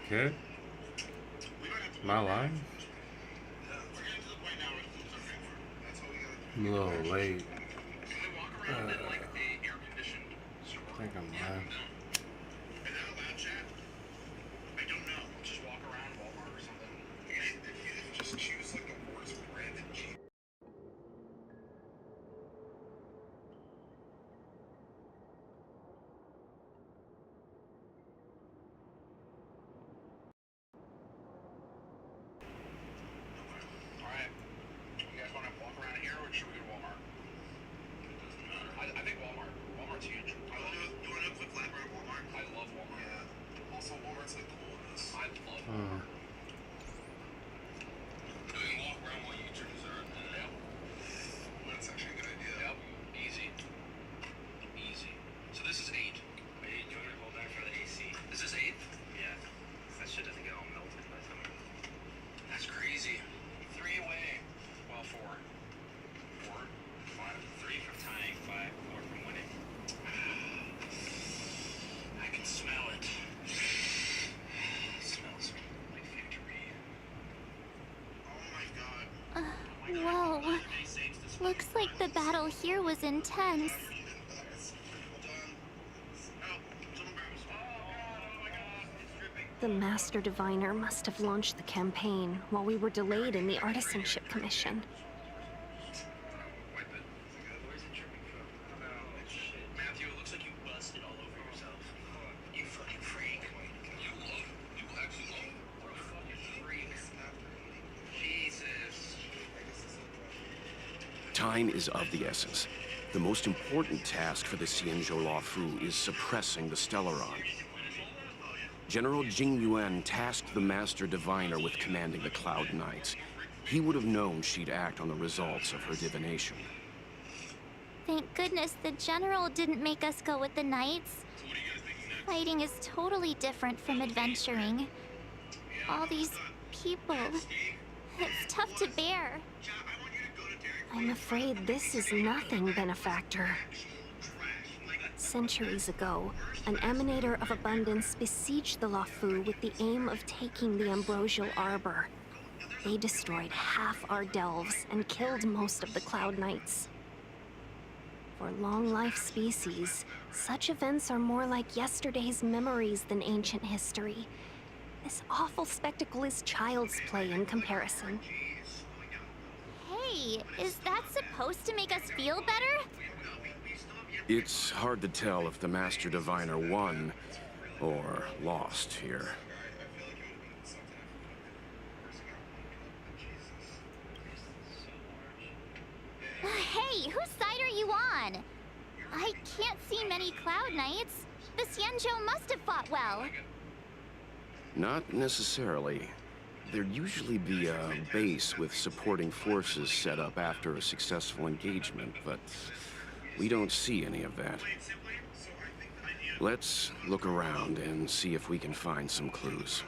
Okay. Am I lying? I'm a little late. I think I'm lying. Whoa. Looks like the battle here was intense. The Master Diviner must have launched the campaign while we were delayed in the Artisanship Commission. Matthew, it looks like you busted all over yourself. You fucking freak. You love? You actually love? What a fucking freak. Jesus. Time is of the essence. The most important task for the Xianzhou Luofu is suppressing the Stellaron. General Jing Yuan tasked the Master Diviner with commanding the Cloud Knights. He would have known she'd act on the results of her divination. Thank goodness the General didn't make us go with the Knights. Fighting is totally different from adventuring. All these people. It's tough to bear. I'm afraid this is nothing, Benefactor. Centuries ago, an Emanator of Abundance besieged the Luofu with the aim of taking the Ambrosial Arbor. They destroyed half our delves and killed most of the Cloud Knights. For long-life species, such events are more like yesterday's memories than ancient history. This awful spectacle is child's play in comparison. Hey, is that supposed to make us feel better? It's hard to tell if the Master Diviner won or lost here. Hey, whose side are you on? I can't see many Cloud Knights. The Xianzhou must have fought well. Not necessarily. There'd usually be a base with supporting forces set up after a successful engagement, but we don't see any of that. Let's look around and see if we can find some clues.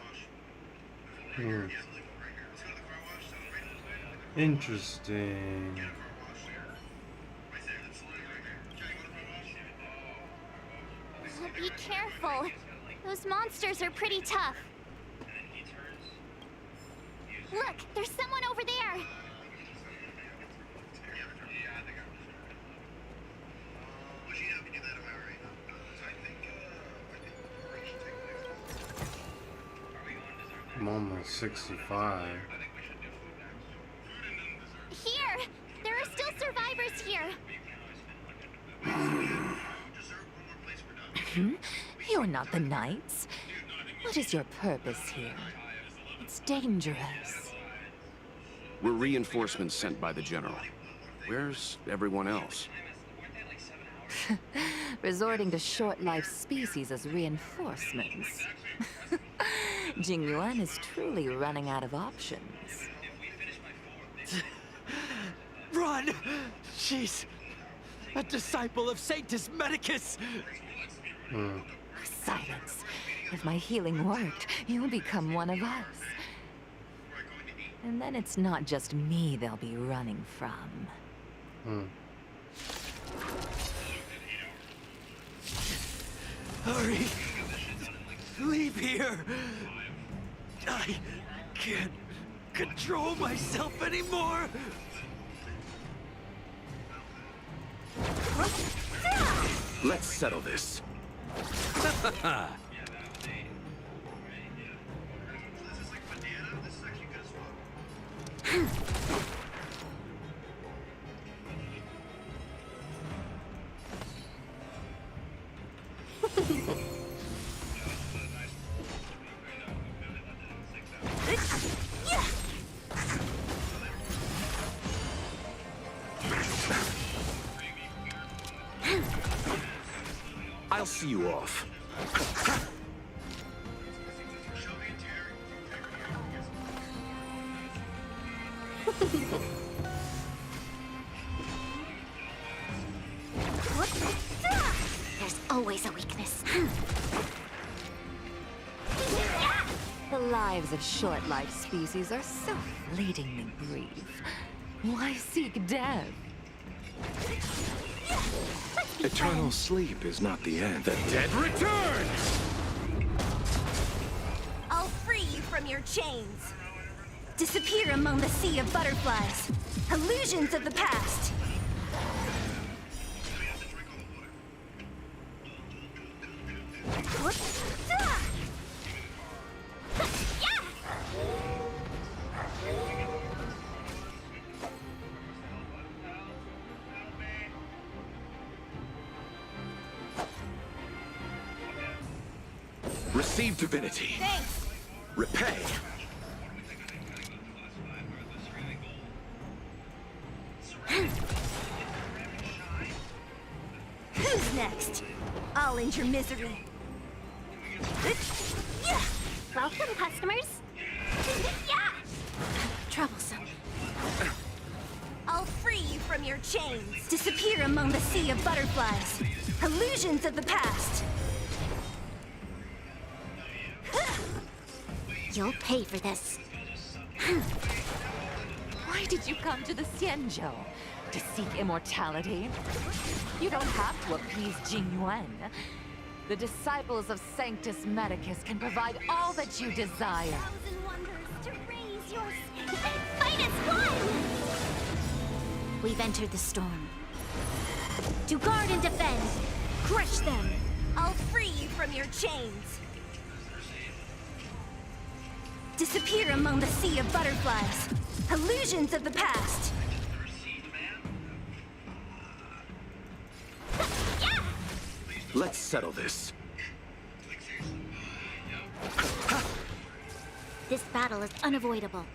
Interesting. Be careful. Those monsters are pretty tough. Look, there's someone over there. I'm almost 65. Here! There are still survivors here. You're not the Knights. What is your purpose here? It's dangerous. We're reinforcements sent by the General. Where's everyone else? Resorting to short-lived species as reinforcements. Jing Yuan is truly running out of options. Run! She's a disciple of Sanctus Medicus! Silence. If my healing worked, you'll become one of us. And then it's not just me they'll be running from. Hurry! Leave here! I can't control myself anymore! Let's settle this. I'll see you off. There's always a weakness. The lives of short-lived species are so fleetingly brief. Why seek death? Eternal sleep is not the end. The dead return! I'll free you from your chains. Disappear among the sea of butterflies. Illusions of the past. Receive divinity. Thanks. Repay. Who's next? I'll end your misery. Welcome, customers. Yeah! Troublesome. I'll free you from your chains. Disappear among the sea of butterflies. Illusions of the past. You'll pay for this. Why did you come to the Xianzhou? To seek immortality? You don't have to appease Jingyuan. The disciples of Sanctus Medicus can provide all that you desire. Thousand wonders to raise your Fight as one! We've entered the storm. To guard and defend. Crush them. I'll free you from your chains. Disappear among the sea of butterflies. Illusions of the past. Let's settle this. This battle is unavoidable.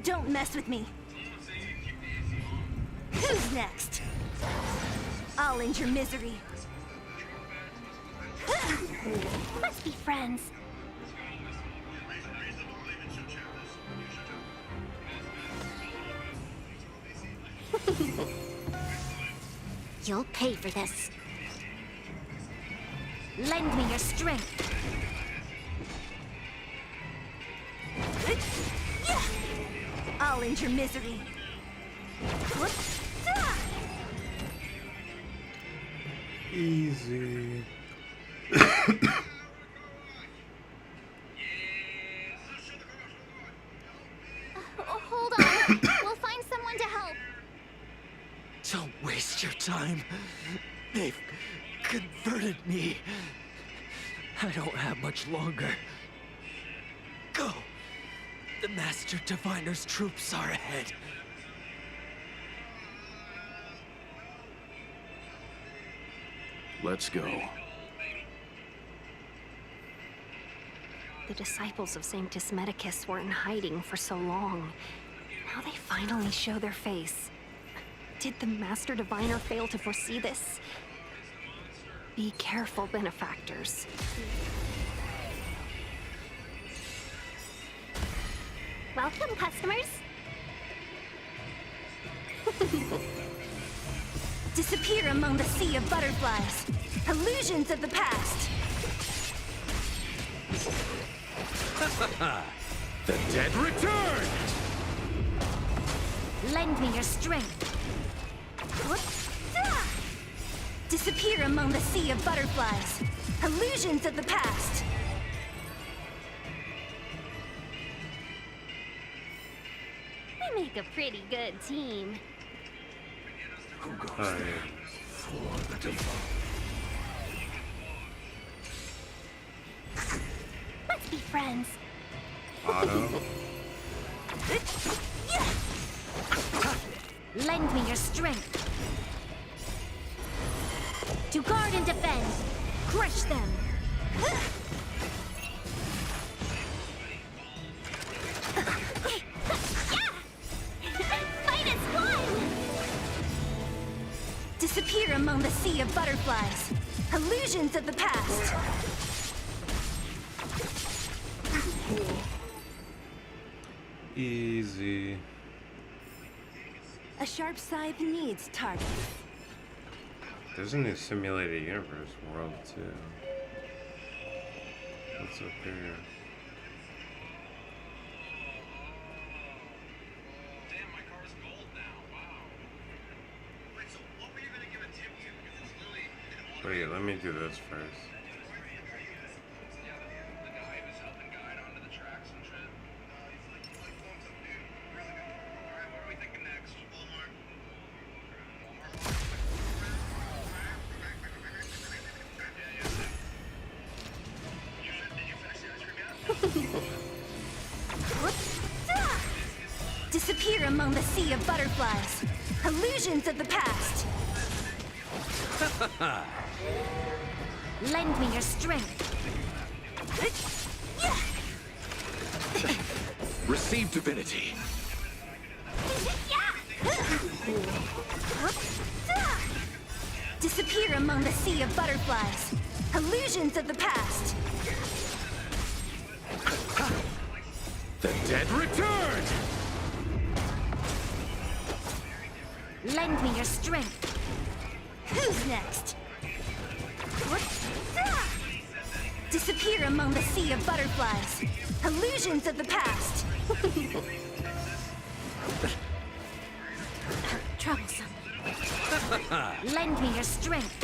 Don't mess with me. Who's next? I'll end your misery. Let's be friends. You'll pay for this. Lend me your strength. I'll end your misery. Easy. Hold on. We'll find someone to help. Don't waste your time. They've converted me. I don't have much longer. Go. The Master Diviner's troops are ahead. Let's go. The disciples of Sanctus Medicus were in hiding for so long. Now they finally show their face. Did the Master Diviner fail to foresee this? Be careful, benefactors. Welcome, customers. Disappear among the sea of butterflies. Illusions of the past. The dead return! Lend me your strength. Disappear among the sea of butterflies. Illusions of the past. We make a pretty good team. Oh, yeah. Let's be friends. Auto. Lend me your strength. To guard and defend. Crush them. Fight is one! Disappear among the sea of butterflies. Illusions of the past. Easy. A sharp scythe needs targets. There's a new simulated universe world too. What's up here? Damn, my car's gold now. Wow. Wait, so what were you gonna give a tip to? Because it's literally an Wait, let me do this first. Yeah, the guy who's helping guide onto the tracks and shit. He's like phones up, dude. Really good. Alright, what are we thinking next? Walmart. Disappear among the sea of butterflies. Illusions of the past. Lend me your strength. Receive divinity. Disappear among the sea of butterflies. Illusions of the past. The dead return! Lend me your strength. Who's next? Disappear among the sea of butterflies. Illusions of the past. Troublesome. Lend me your strength.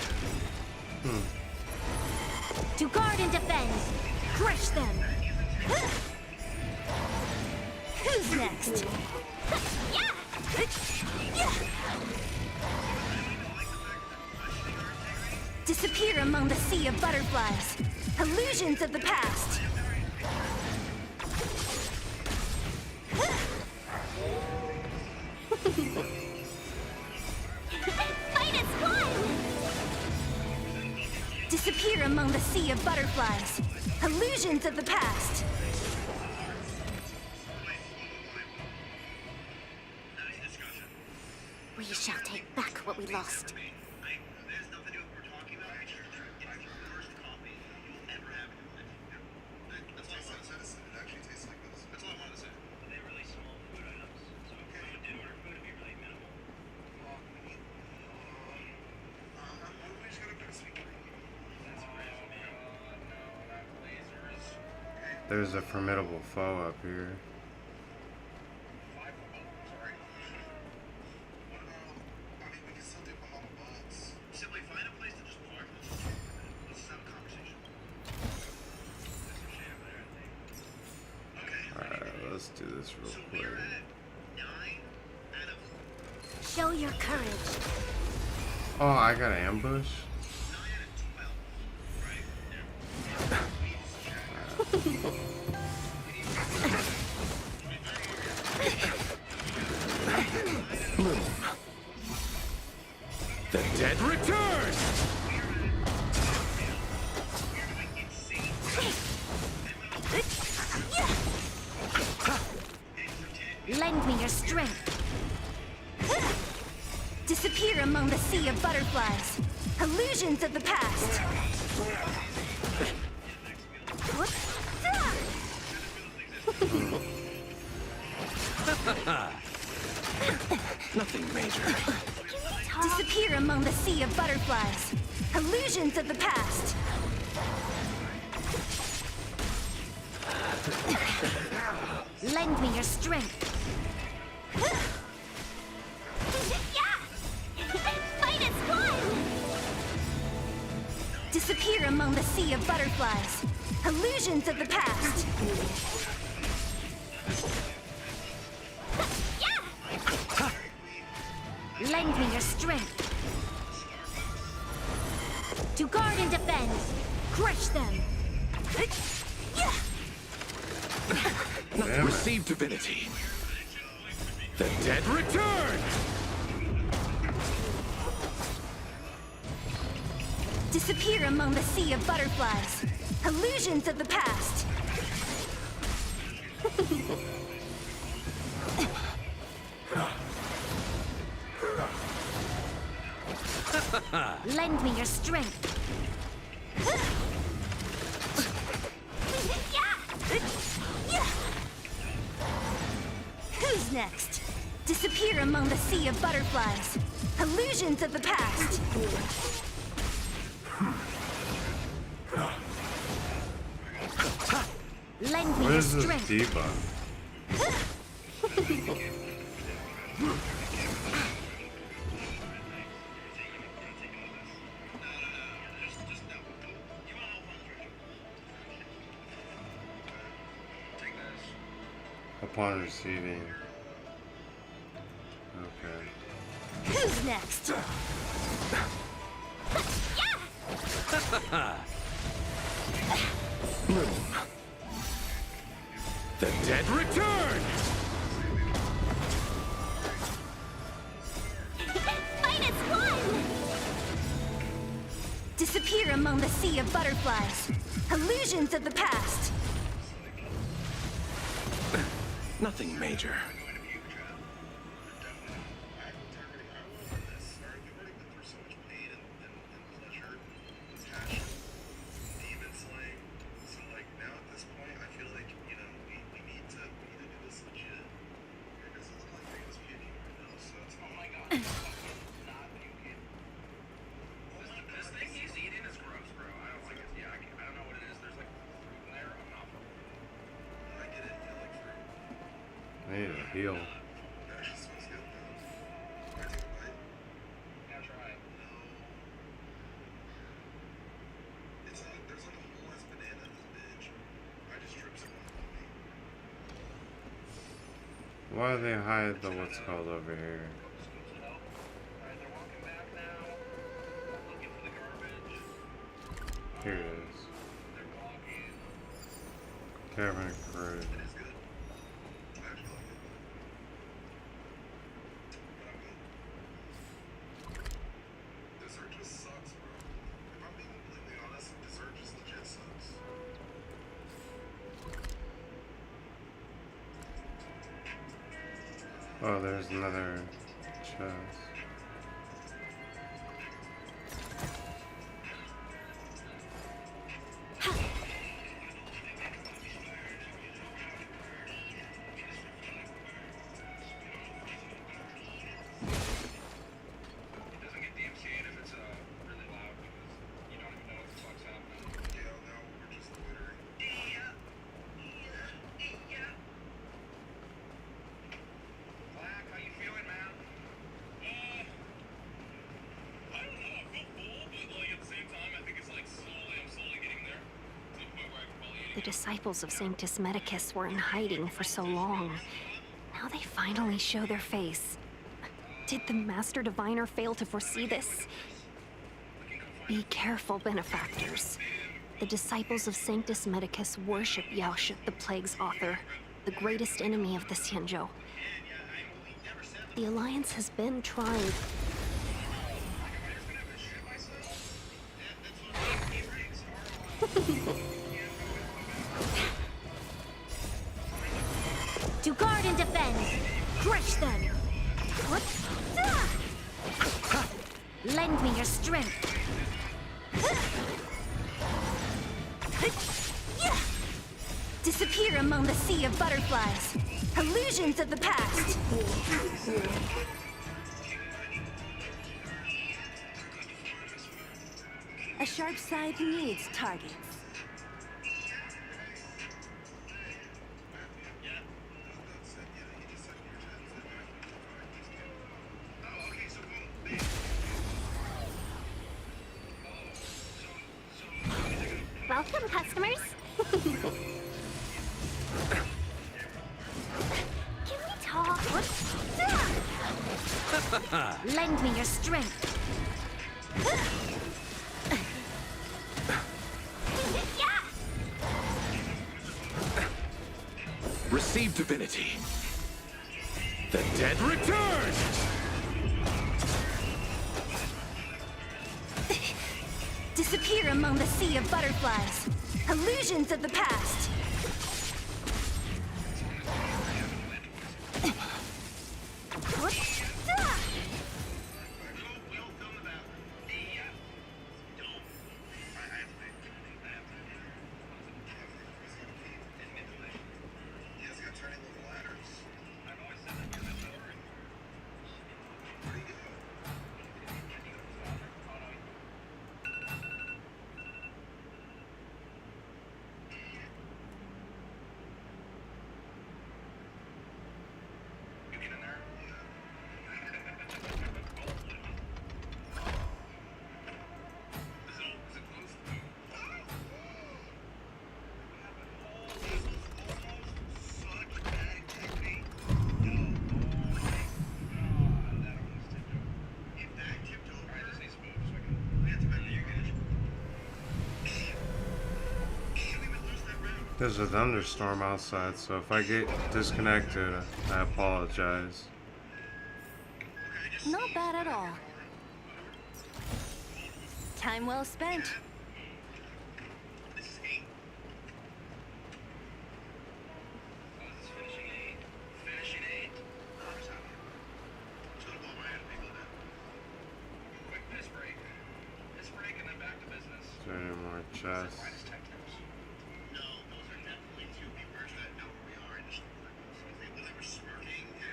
To guard and defend. Crush them. Who's next? Disappear among the sea of butterflies. Illusions of the past. Fight is one! Disappear among the sea of butterflies. Illusions of the past. We shall take back what we lost. There's nothing to do with what we're talking about. It's the worst coffee you'll ever have in your life. That's all I wanted to say. It actually tastes like this. That's all I wanted to say. They release small food items, so if you did order food, it'd be really minimal. We just gotta put a sweet cream. That's real, man. No, lasers. There's a formidable foe up here. Simply find a place to just park. Let's just have a conversation. Okay. Alright, let's do this real So quick. we're at 9 out of Show your courage. Oh, I got an ambush? 9 out of 12, right? The dead return! Lend me your strength. Disappear among the sea of butterflies. Illusions of the past. Nothing major. Disappear among the sea of butterflies. Illusions of the past. Lend me your strength. Disappear among the sea of butterflies. Illusions of the past. Lend me your strength. To guard and defend. Crush them. Damn it. Receive divinity. The dead return! Disappear among the sea of butterflies. Illusions of the past. Lend me your strength. Who's next? Disappear among the sea of butterflies. Illusions of the past. Lend me What your is this strength. debuff? Upon receiving. Okay. Who's next? The dead return! Minus one! Disappear among the sea of butterflies. Illusions of the past. Nothing major. I need a heal. Why do they hide the what's called over here? Here it is. Cavern corroded. Oh, there's another chest. The disciples of Sanctus Medicus were in hiding for so long. Now they finally show their face. Did the Master Diviner fail to foresee this? Be careful, benefactors. The disciples of Sanctus Medicus worship Yaoshut, the Plague's author, the greatest enemy of the Xianzhou. The Alliance has been trying... to guard and defend. Crush them. Lend me your strength. Disappear among the sea of butterflies. Illusions of the past. A sharp scythe needs targets. Lend me your strength. Receive divinity. The dead return! Disappear among the sea of butterflies. Illusions of the past. There's a thunderstorm outside, so if I get disconnected, I apologize. Not bad at all. Time well spent. Is there any more chests?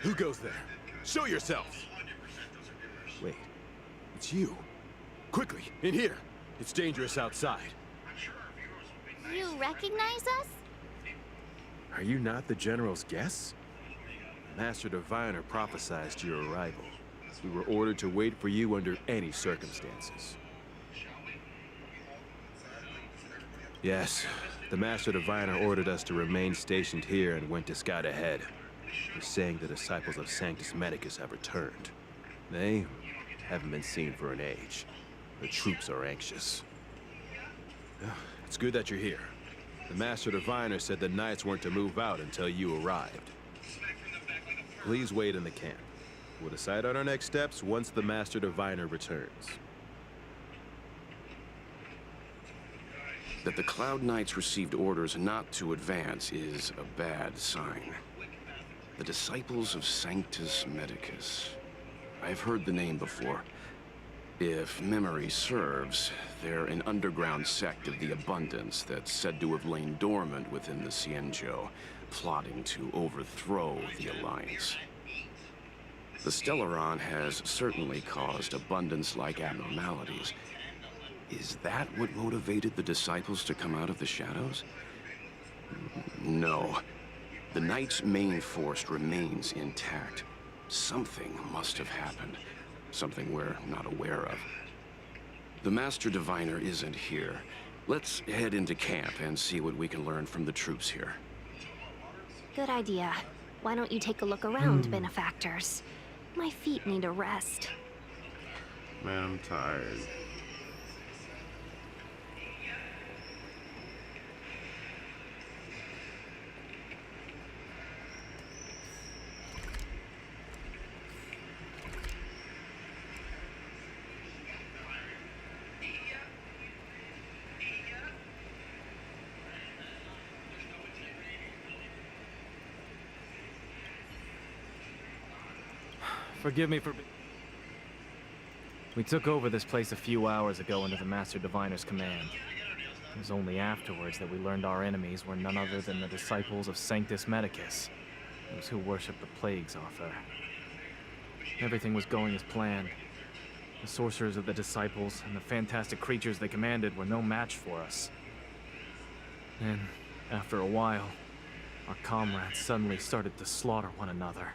Who goes there? Show yourself! Wait, it's you. Quickly, in here. It's dangerous outside. You recognize us? Are you not the General's guests? Master Diviner prophesized your arrival. We were ordered to wait for you under any circumstances. Yes, the Master Diviner ordered us to remain stationed here and went to scout ahead. He's saying the disciples of Sanctus Medicus have returned. They haven't been seen for an age. The troops are anxious. It's good that you're here. The Master Diviner said the Knights weren't to move out until you arrived. Please wait in the camp. We'll decide on our next steps once the Master Diviner returns. That the Cloud Knights received orders not to advance is a bad sign. The Disciples of Sanctus Medicus. I've heard the name before. If memory serves, they're an underground sect of the Abundance that's said to have lain dormant within the Cienjo, plotting to overthrow the Alliance. The Stellaron has certainly caused Abundance-like abnormalities. Is that what motivated the Disciples to come out of the shadows? No. The Knight's main force remains intact. Something must have happened. Something we're not aware of. The Master Diviner isn't here. Let's head into camp and see what we can learn from the troops here. Good idea. Why don't you take a look around, benefactors? My feet need a rest. Man, I'm tired. Forgive me for... We took over this place a few hours ago under the Master Diviner's command. It was only afterwards that we learned our enemies were none other than the disciples of Sanctus Medicus, those who worship the plague's author. Everything was going as planned. The sorcerers of the disciples and the fantastic creatures they commanded were no match for us. And, after a while, our comrades suddenly started to slaughter one another.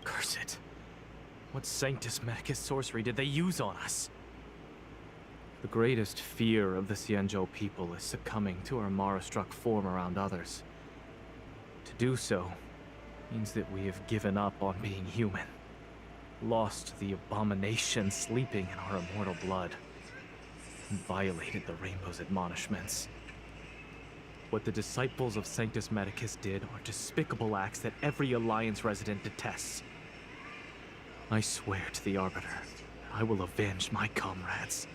Curse it. What Sanctus Medicus sorcery did they use on us? The greatest fear of the Xianzhou people is succumbing to our Mara-struck form around others. To do so means that we have given up on being human, lost the abomination sleeping in our immortal blood, and violated the Rainbow's admonishments. What the disciples of Sanctus Medicus did are despicable acts that every Alliance resident detests. I swear to the Arbiter, I will avenge my comrades.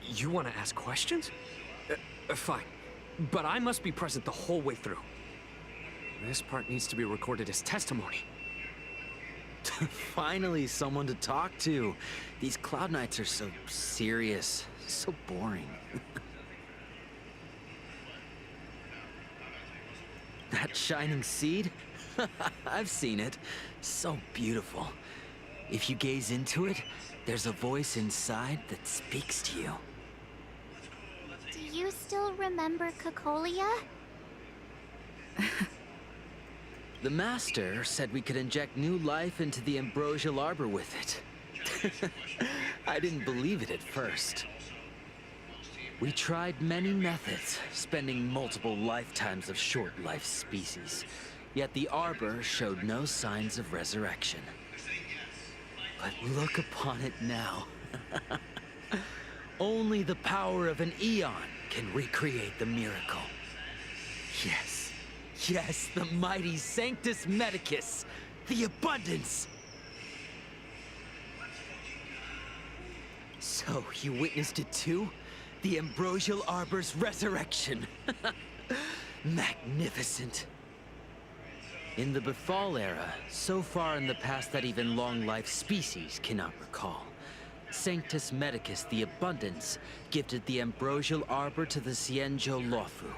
You want to ask questions? Fine. But I must be present the whole way through. This part needs to be recorded as testimony. Finally, someone to talk to. These Cloud Knights are so serious, so boring. That shining seed? I've seen it. So beautiful. If you gaze into it, there's a voice inside that speaks to you. Do you still remember Cocolia? The Master said we could inject new life into the ambrosial arbor with it. I didn't believe it at first. We tried many methods, spending multiple lifetimes of short-life species. Yet the arbor showed no signs of resurrection. But look upon it now. Only the power of an eon can recreate the miracle. Yes, yes, the mighty Sanctus Medicus, the abundance. So, you witnessed it too? The ambrosial arbor's resurrection. Magnificent. In the Befall era, so far in the past that even long-life species cannot recall, Sanctus Medicus the Abundance gifted the ambrosial arbor to the Xianzhou Luofu.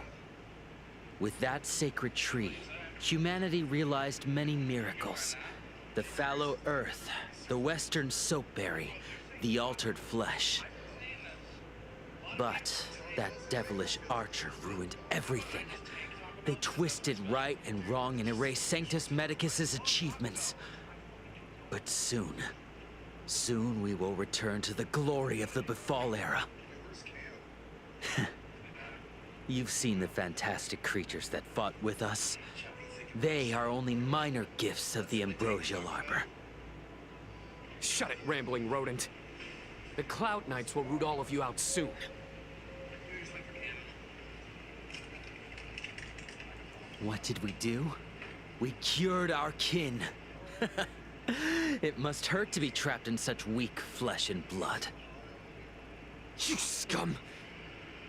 With that sacred tree, humanity realized many miracles. The fallow earth, the western soapberry, the altered flesh. But that devilish archer ruined everything. They twisted right and wrong and erased Sanctus Medicus's achievements. But soon we will return to the glory of the Befall era. You've seen the fantastic creatures that fought with us. They are only minor gifts of the ambrosial arbor. Shut it, rambling rodent. The Cloud Knights will root all of you out soon. What did we do? We cured our kin. It must hurt to be trapped in such weak flesh and blood. You scum!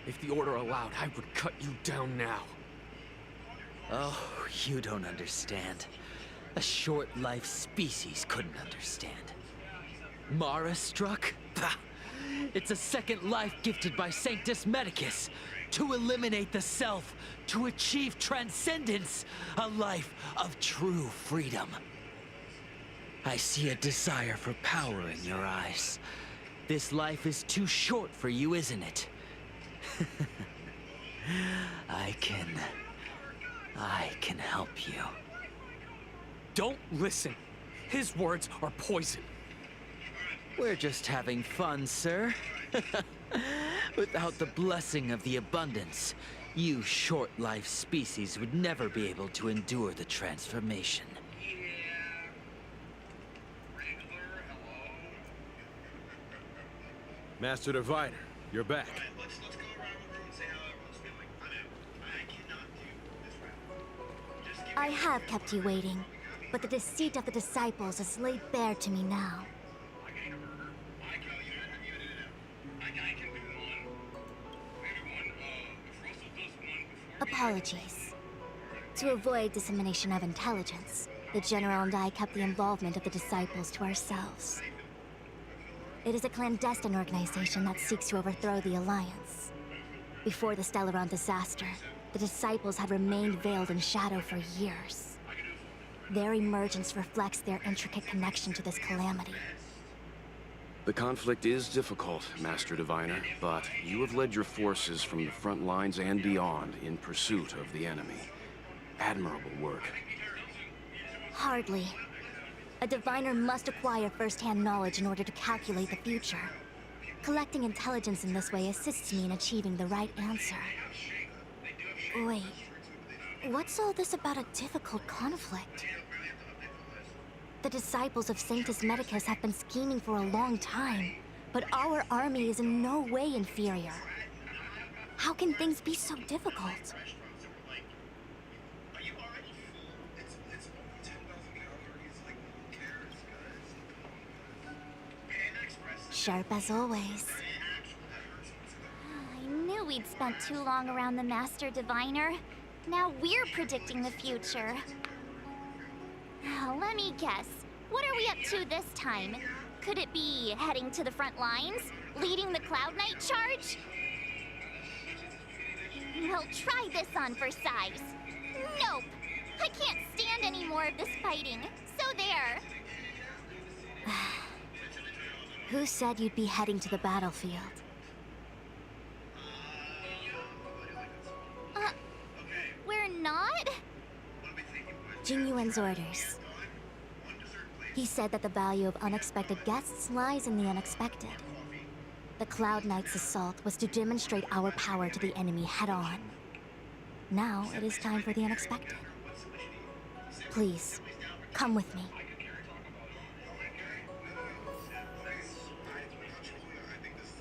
If the Order allowed, I would cut you down now. Oh, you don't understand. A short-life species couldn't understand. Mara struck? Pah! It's a second life gifted by Sanctus Medicus to eliminate the self, to achieve transcendence, a life of true freedom. I see a desire for power in your eyes. This life is too short for you, isn't it? I can help you. Don't listen. His words are poison. We're just having fun, sir. Without the blessing of the abundance, you short-life species would never be able to endure the transformation. Master Diviner, you're back. Let's go around the room and say how everyone's feeling. I'm out. I cannot do this round. Just give I have kept you waiting, but the deceit of the disciples is laid bare to me now. I can do one. Maybe one, if Russell does one before Apologies. To avoid dissemination of intelligence, the General and I kept the involvement of the disciples to ourselves. It is a clandestine organization that seeks to overthrow the Alliance. Before the Stellaron disaster, the disciples had remained veiled in shadow for years. Their emergence reflects their intricate connection to this calamity. The conflict is difficult, Master Diviner, but you have led your forces from the front lines and beyond in pursuit of the enemy. Admirable work. Hardly. A diviner must acquire first-hand knowledge in order to calculate the future. Collecting intelligence in this way assists me in achieving the right answer. Wait, what's all this about a difficult conflict? The disciples of Sanctus Medicus have been scheming for a long time, but our army is in no way inferior. How can things be so difficult? Sharp as always. I knew we'd spent too long around the Master Diviner. Now we're predicting the future. Let me guess. What are we up to this time? Could it be heading to the front lines? Leading the Cloud Knight charge? Well, try this on for size. Nope! I can't stand any more of this fighting. So there. Who said you'd be heading to the battlefield? We're not? Jing Yuan's orders. He said that the value of unexpected guests lies in the unexpected. The Cloud Knight's assault was to demonstrate our power to the enemy head-on. Now it is time for the unexpected. Please, come with me.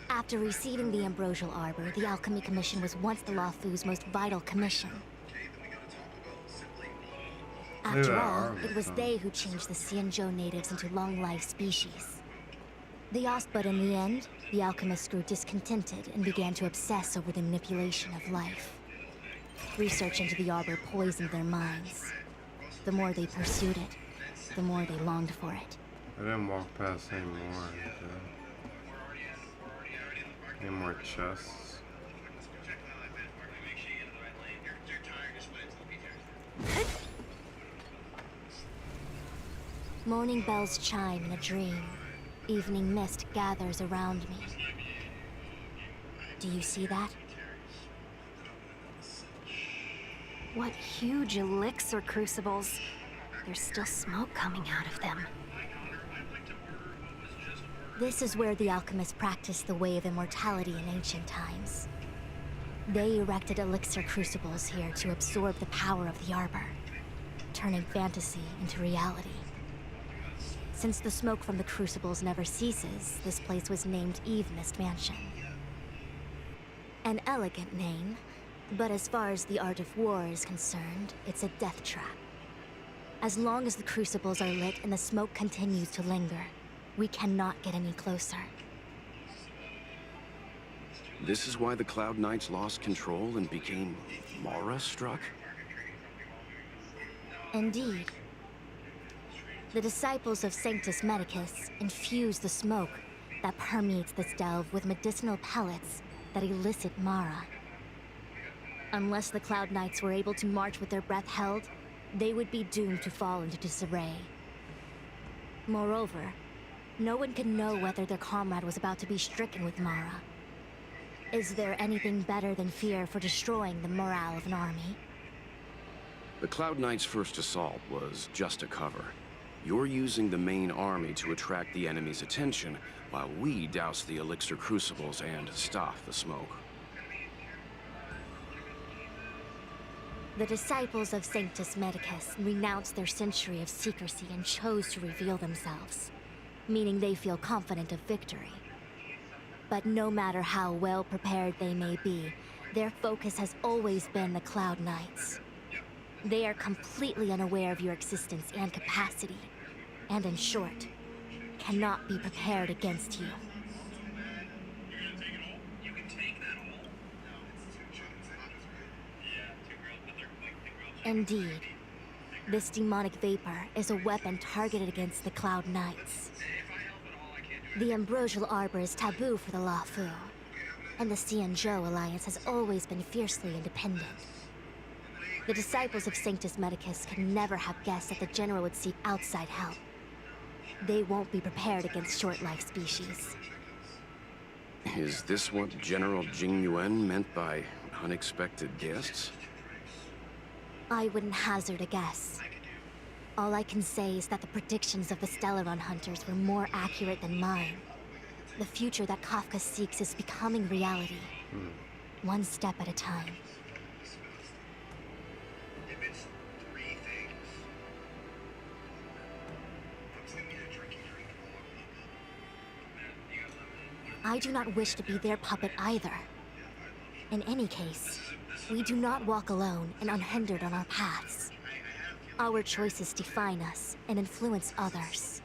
After receiving the Ambrosial Arbor, the Alchemy Commission was once the Luofu's most vital commission. After all, it was they who changed the Xianzhou natives into long-life species. But in the end, the alchemists grew discontented and began to obsess over the manipulation of life. Research into the Arbor poisoned their minds. The more they pursued it, the more they longed for it. I didn't walk past any more. Any more chests? Morning bells chime in a dream. Evening mist gathers around me. Do you see that? What huge elixir crucibles. There's still smoke coming out of them. This is where the alchemists practiced the way of immortality in ancient times. They erected elixir crucibles here to absorb the power of the Arbor, turning fantasy into reality. Since the smoke from the crucibles never ceases, this place was named Eve Mist Mansion. An elegant name, but as far as the art of war is concerned, it's a death trap. As long as the crucibles are lit and the smoke continues to linger, we cannot get any closer. This is why the Cloud Knights lost control and became Mara-struck? Indeed. The disciples of Sanctus Medicus infuse the smoke that permeates this delve with medicinal pellets that elicit Mara. Unless the Cloud Knights were able to march with their breath held, they would be doomed to fall into disarray. Moreover, no one could know whether their comrade was about to be stricken with Mara. Is there anything better than fear for destroying the morale of an army? The Cloud Knights' first assault was just a cover. You're using the main army to attract the enemy's attention, while we douse the elixir crucibles and stop the smoke. The disciples of Sanctus Medicus renounced their century of secrecy and chose to reveal themselves, meaning they feel confident of victory. But no matter how well prepared they may be, their focus has always been the Cloud Knights. They are completely unaware of your existence and capacity, and in short, cannot be prepared against you. Indeed, this demonic vapor is a weapon targeted against the Cloud Knights. The Ambrosial Arbor is taboo for the Luofu, and the Xianzhou Alliance has always been fiercely independent. The disciples of Sanctus Medicus could never have guessed that the General would seek outside help. They won't be prepared against short-life species. Is this what General Jing Yuan meant by unexpected guests? I wouldn't hazard a guess. All I can say is that the predictions of the Stellaron hunters were more accurate than mine. The future that Kafka seeks is becoming reality. One step at a time. If it's three things, I'm just gonna get a drink. I do not wish to be their puppet either. In any case, we do not walk alone and unhindered on our paths. Our choices define us and influence others.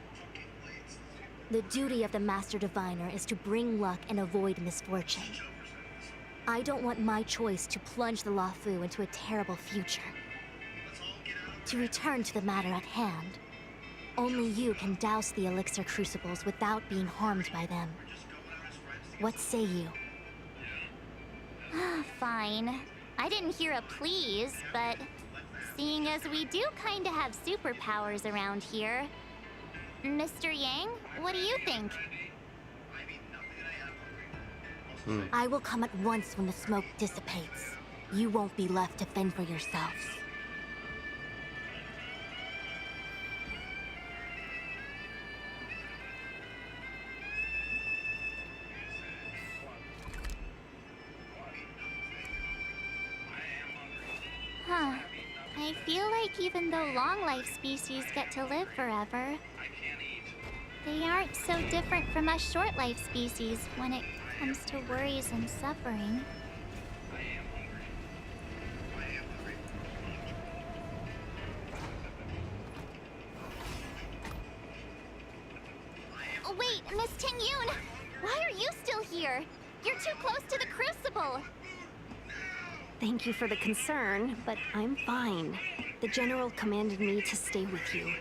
The duty of the Master Diviner is to bring luck and avoid misfortune. I don't want my choice to plunge the Luofu into a terrible future. To return to the matter at hand, only you can douse the elixir crucibles without being harmed by them. What say you? Fine. I didn't hear a please, but seeing as we do kinda have superpowers around here, Mr. Yang, what do you think? I will come at once when the smoke dissipates. You won't be left to fend for yourselves. Huh. I feel like even though long-life species get to live forever, they aren't so different from us short-life species when it comes to worries and suffering. Oh, wait, Miss Ting Yun! Why are you still here? You're too close to the crucible! Thank you for the concern, but I'm fine. The General commanded me to stay with you.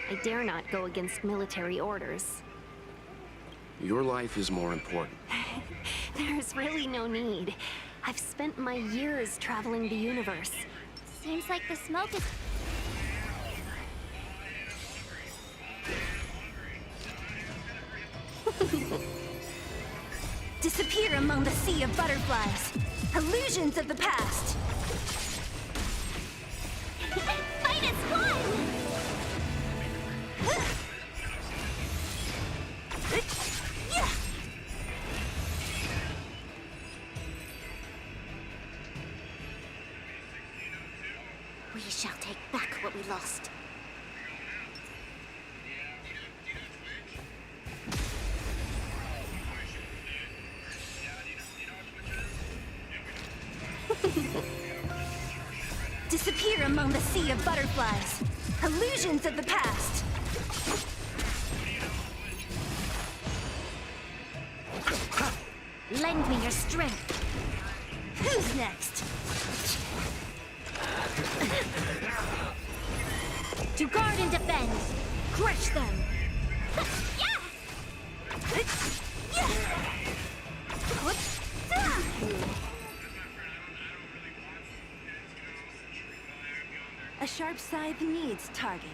I dare not go against military orders. Your life is more important. There's really no need. I've spent my years traveling the universe. Seems like the smoke is... Disappear among the sea of butterflies. Illusions of the past. Fight as one! We shall take back what we lost. Disappear among the sea of butterflies. Illusions of the past. Lend me your strength. Who's next? To guard and defend. Crush them. A sharp scythe needs targets.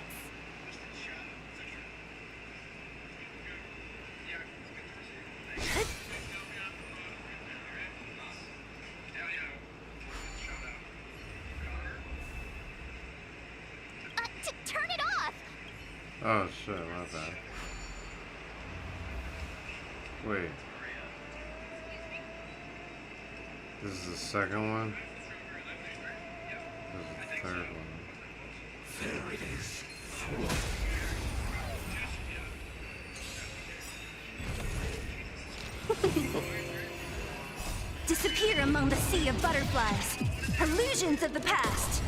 Turn it off! Oh shit, my bad. Wait. This is the second one? This is the third one. There it is. Disappear among the sea of butterflies. Illusions of the past.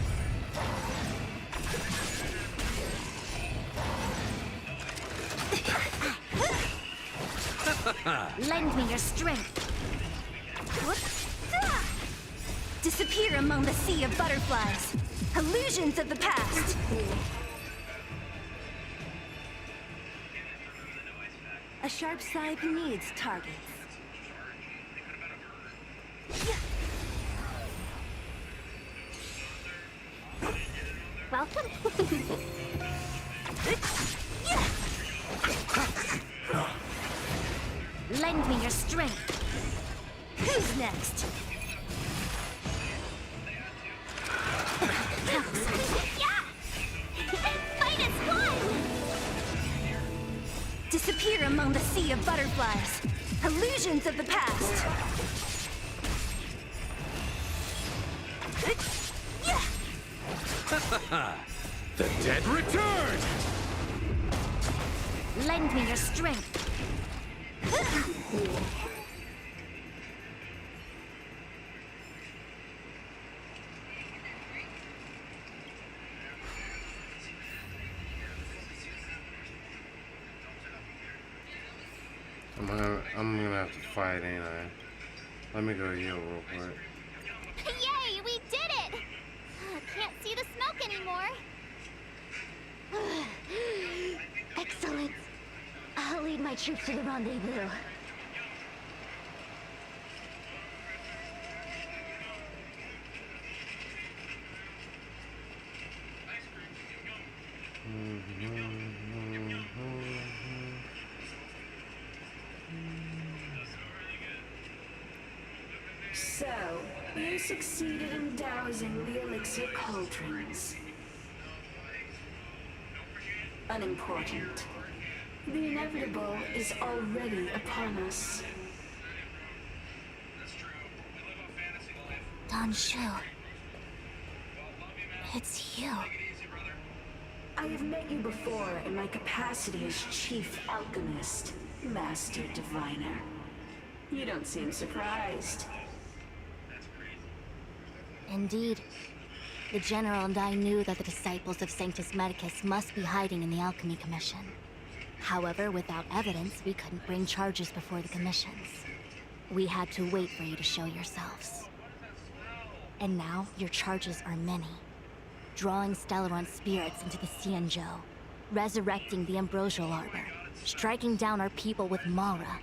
Lend me your strength. Disappear among the sea of butterflies. Illusions of the past. A sharp scythe needs targets. your strength. Who's next? Yeah! And fight as one! Disappear among the sea of butterflies. Illusions of the past. The dead return! Lend me your strength. I'm gonna have to fight, ain't I? Let me go heal real quick. Yay, we did it! Can't see the smoke anymore. Excellent. I'll lead my troops to the rendezvous. So, you succeeded in dousing the elixir cauldrons. Unimportant. The inevitable is already upon us. Don Shu. It's you. I have met you before in my capacity as Chief Alchemist, Master Diviner. You don't seem surprised. Indeed. The General and I knew that the disciples of Sanctus Medicus must be hiding in the Alchemy Commission. However, without evidence, we couldn't bring charges before the commissions. We had to wait for you to show yourselves. And now, your charges are many. Drawing Stellaron spirits into the Xianzhou, resurrecting the Ambrosial Arbor, striking down our people with Mara.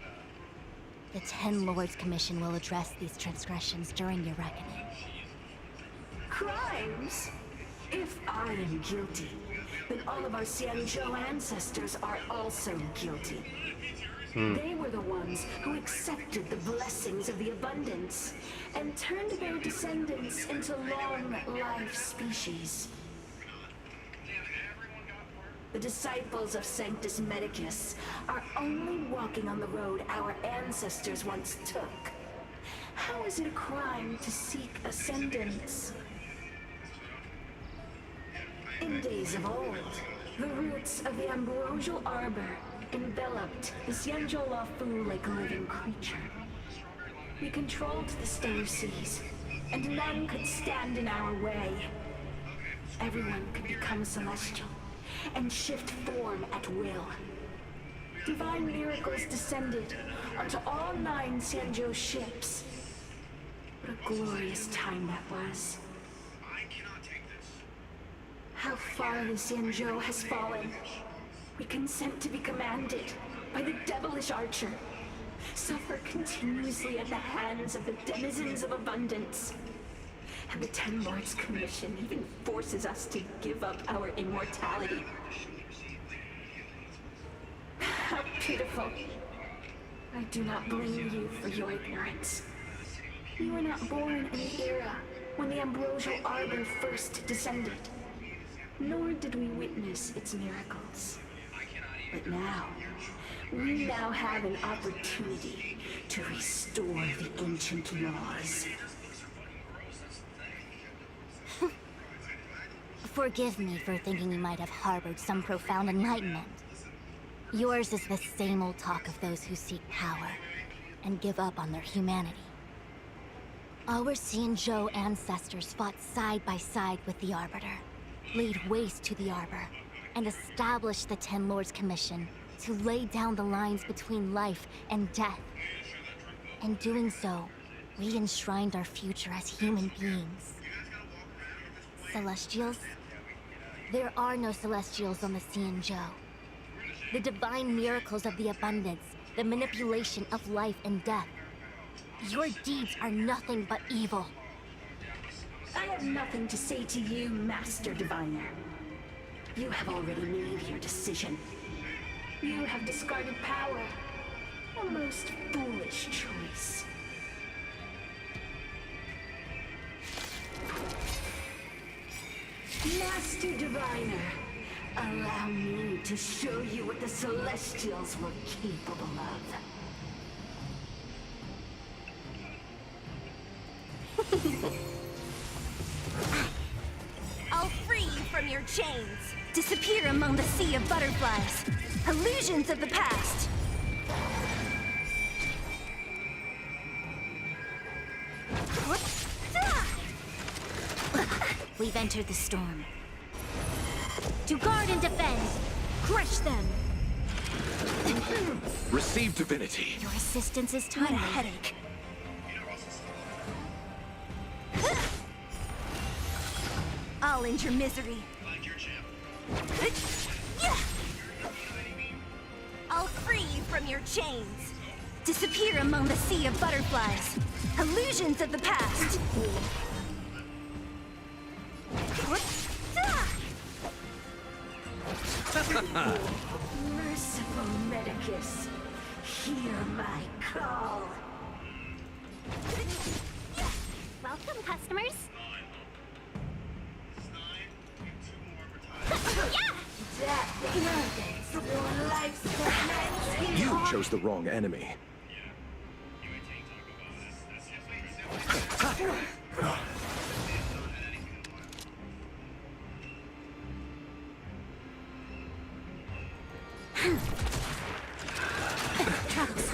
The Ten Lords Commission will address these transgressions during your reckoning. Crimes? If I am guilty, then all of our Xianzhou ancestors are also guilty. They were the ones who accepted the blessings of the abundance and turned their descendants into long-life species. The disciples of Sanctus Medicus are only walking on the road our ancestors once took. How is it a crime to seek ascendance? In days of old, the roots of the Ambrosial Arbor enveloped the Xianzhou Luofu like a living creature. We controlled the stellar seas, and none could stand in our way. Everyone could become a celestial, and shift form at will. Divine miracles descended onto all 9 Xianzhou ships. What a glorious time that was. How far the Xianzhou has fallen. We consent to be commanded by the devilish archer. Suffer continuously at the hands of the denizens of abundance. And the Ten Lords Commission even forces us to give up our immortality. How pitiful. I do not blame you for your ignorance. You were not born in the era when the Ambrosial Arbor first descended. Nor did we witness its miracles. But now, we now have an opportunity to restore the ancient laws. Forgive me for thinking you might have harbored some profound enlightenment. Yours is the same old talk of those who seek power and give up on their humanity. Our Xianzhou ancestors fought side by side with the Arbiter, laid waste to the Arbor, and established the Ten Lords Commission to lay down the lines between life and death. In doing so, we enshrined our future as human beings. Celestials? There are no Celestials on the Xianzhou. The divine miracles of the abundance, the manipulation of life and death. Your deeds are nothing but evil. I have nothing to say to you, Master Diviner. You have already made your decision. You have discarded power. A most foolish choice. Master Diviner, allow me to show you what the Celestials were capable of. I'll free you from your chains. Disappear among the sea of butterflies. Illusions of the past. We've entered the storm. To guard and defend. Crush them. Receive divinity. Your assistance is timely. What a headache. I'll end your misery. I'll free you from your chains. Disappear among the sea of butterflies. Illusions of the past. Merciful Medicus, hear my call. Welcome, customers. That arrogance, your life's torment. You chose the wrong enemy.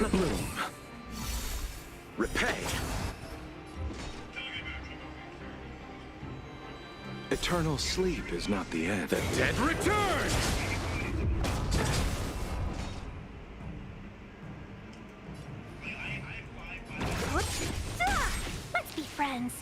Bloom. Repay. Eternal sleep is not the end. The dead return! Let's be friends.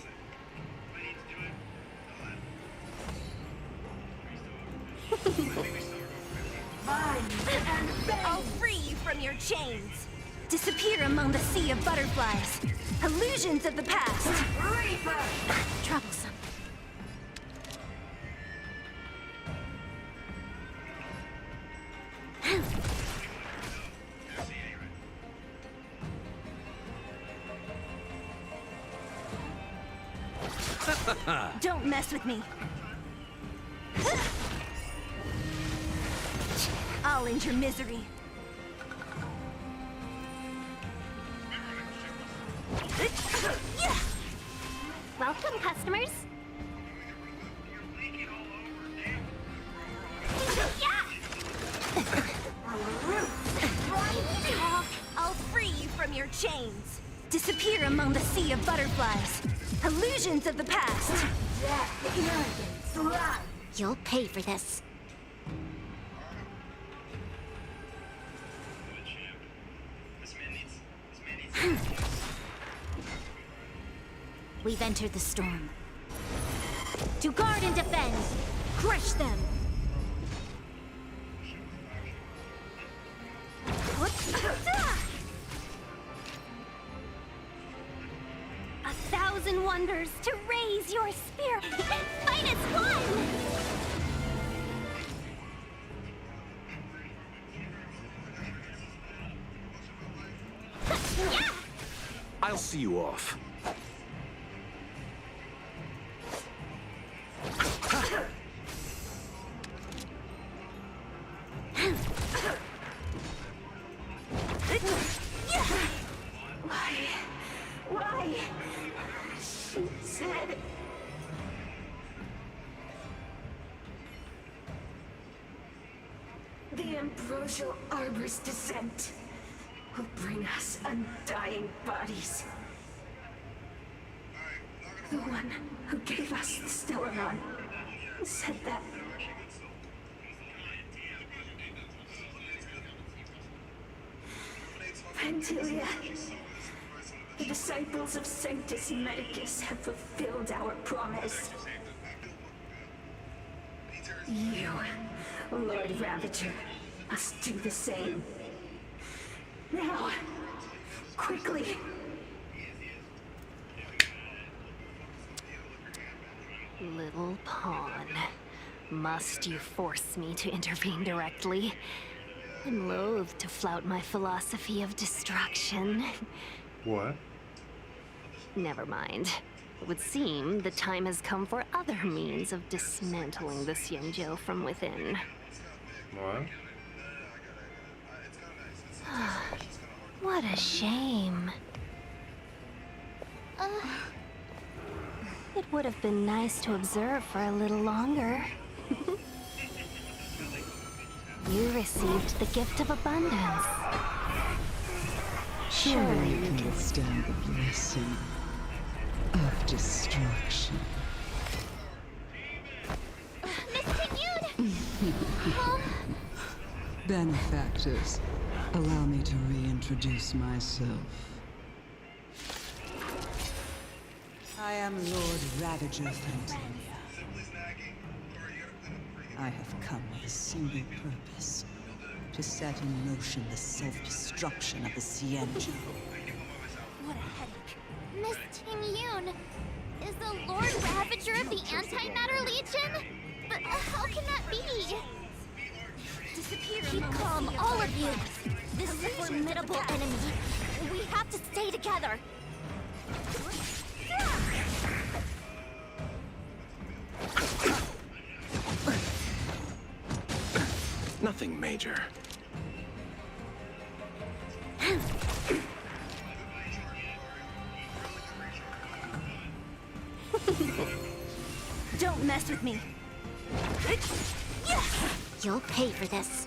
I'll free you from your chains. Disappear among the sea of butterflies. Illusions of the past. Reaper! Troublesome. Don't mess with me. I'll end your misery. Welcome, customers. I'll free you from your chains. Disappear among the sea of butterflies. Illusions of the past. That arrogance, lie. You'll pay for this. We've entered the storm. To guard and defend. Crush them. A thousand wonders to raise your spirit. Fight as one! I'll see you off. Why? She said... The Ambrosial Arbor's descent will bring us undying bodies. The one who gave us the Stellaron said that. Pantilia, the disciples of Sanctus Medicus have fulfilled our promise. You, Lord Ravager, must do the same. Now, quickly. Little pawn. Must you force me to intervene directly? I'm loath to flout my philosophy of destruction. What? Never mind. It would seem the time has come for other means of dismantling the Xianzhou from within. What? What a shame. It would have been nice to observe for a little longer. You received the gift of abundance. Surely you can withstand the blessing of destruction. Miss Ting-Yun! Benefactors, allow me to reintroduce myself. I am Lord Ravager Fantania. I have come with a single purpose. To set in motion the self-destruction of the Xianzhou. What a headache. Miss Ting-Yun! Is the Lord Ravager of the Antimatter Legion? But how can that be? Disappear. Keep calm, all of you! This is a formidable enemy. We have to stay together. Nothing major. Don't mess with me. You'll pay for this.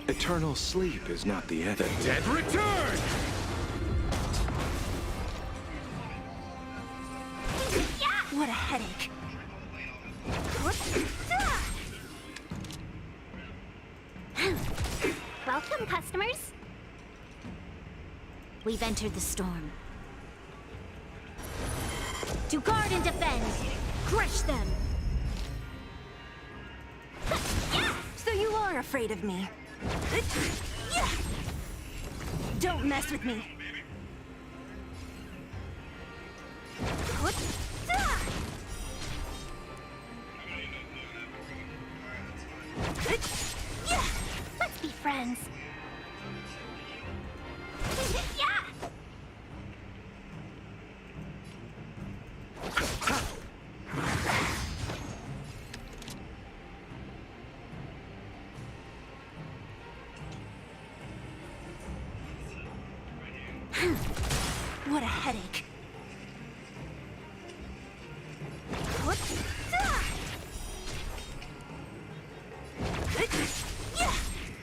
Eternal sleep is not the end. The dead Return! What a headache. Welcome, customers. We've entered the storm. To guard and defend, crush them. So you are afraid of me. Don't mess with me. Let's be friends. What a headache.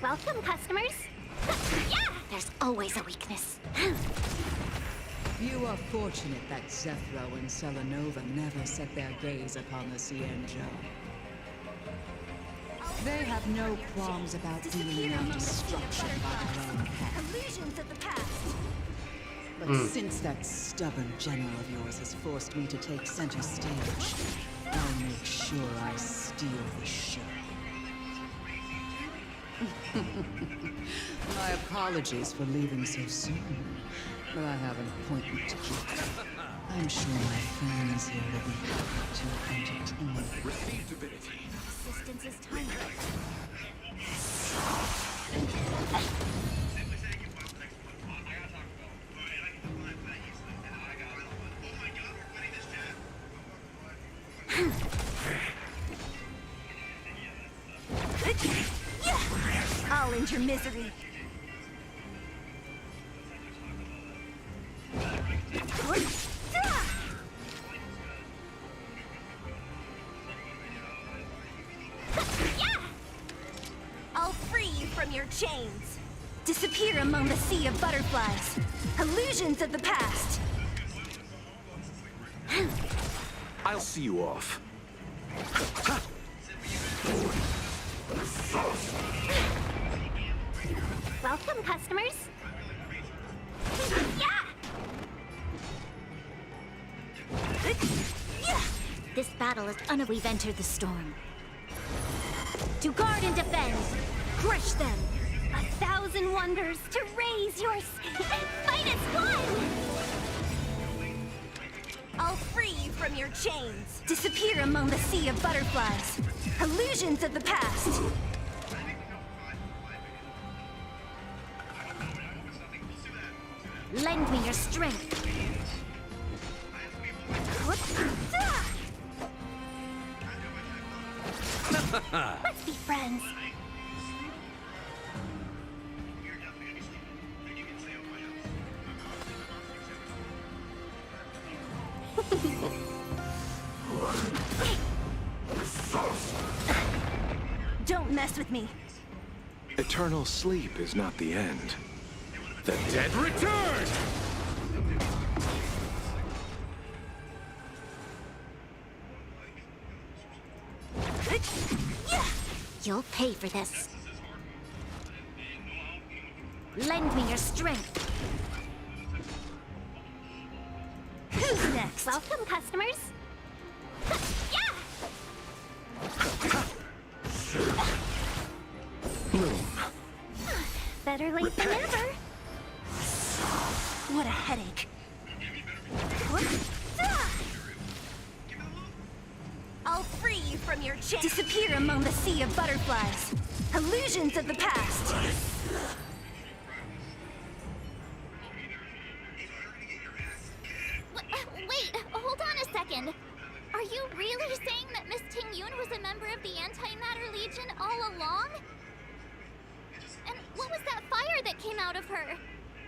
Welcome, customers. There's always a weakness. You are fortunate that Zethro and Selenova never set their gaze upon the Xianzhou. They have no qualms about dealing out destruction by their own hand. Illusions of the past. But since that stubborn general of yours has forced me to take center stage, I'll make sure I steal the show. My apologies for leaving so soon, but I have an appointment to keep. I'm sure my friends here will be happy to entertain. Receive divinity. Assistance is timely. I'll end your misery. I'll free you from your chains. Disappear among the sea of butterflies. Illusions of the past. I'll see you off. Welcome, customers. This battle is we've entered the storm. To guard and defend, crush them. 1,000 wonders to raise your... Fight is one! I'll free you from your chains. Disappear among the sea of butterflies. Illusions of the past. Lend me your strength. Let's be friends. Don't mess with me. Eternal sleep is not the end. The dead return! You'll pay for this. Lend me your strength. Who's next? Welcome, customers. Yeah! Better late than never. What a headache. I'll free you from your chains. Disappear among the sea of butterflies. Illusions of the past. Wait, hold on a second. Are you really saying that Miss Ting Yun was a member of the Antimatter Legion all along? And what was that fire that came out of her?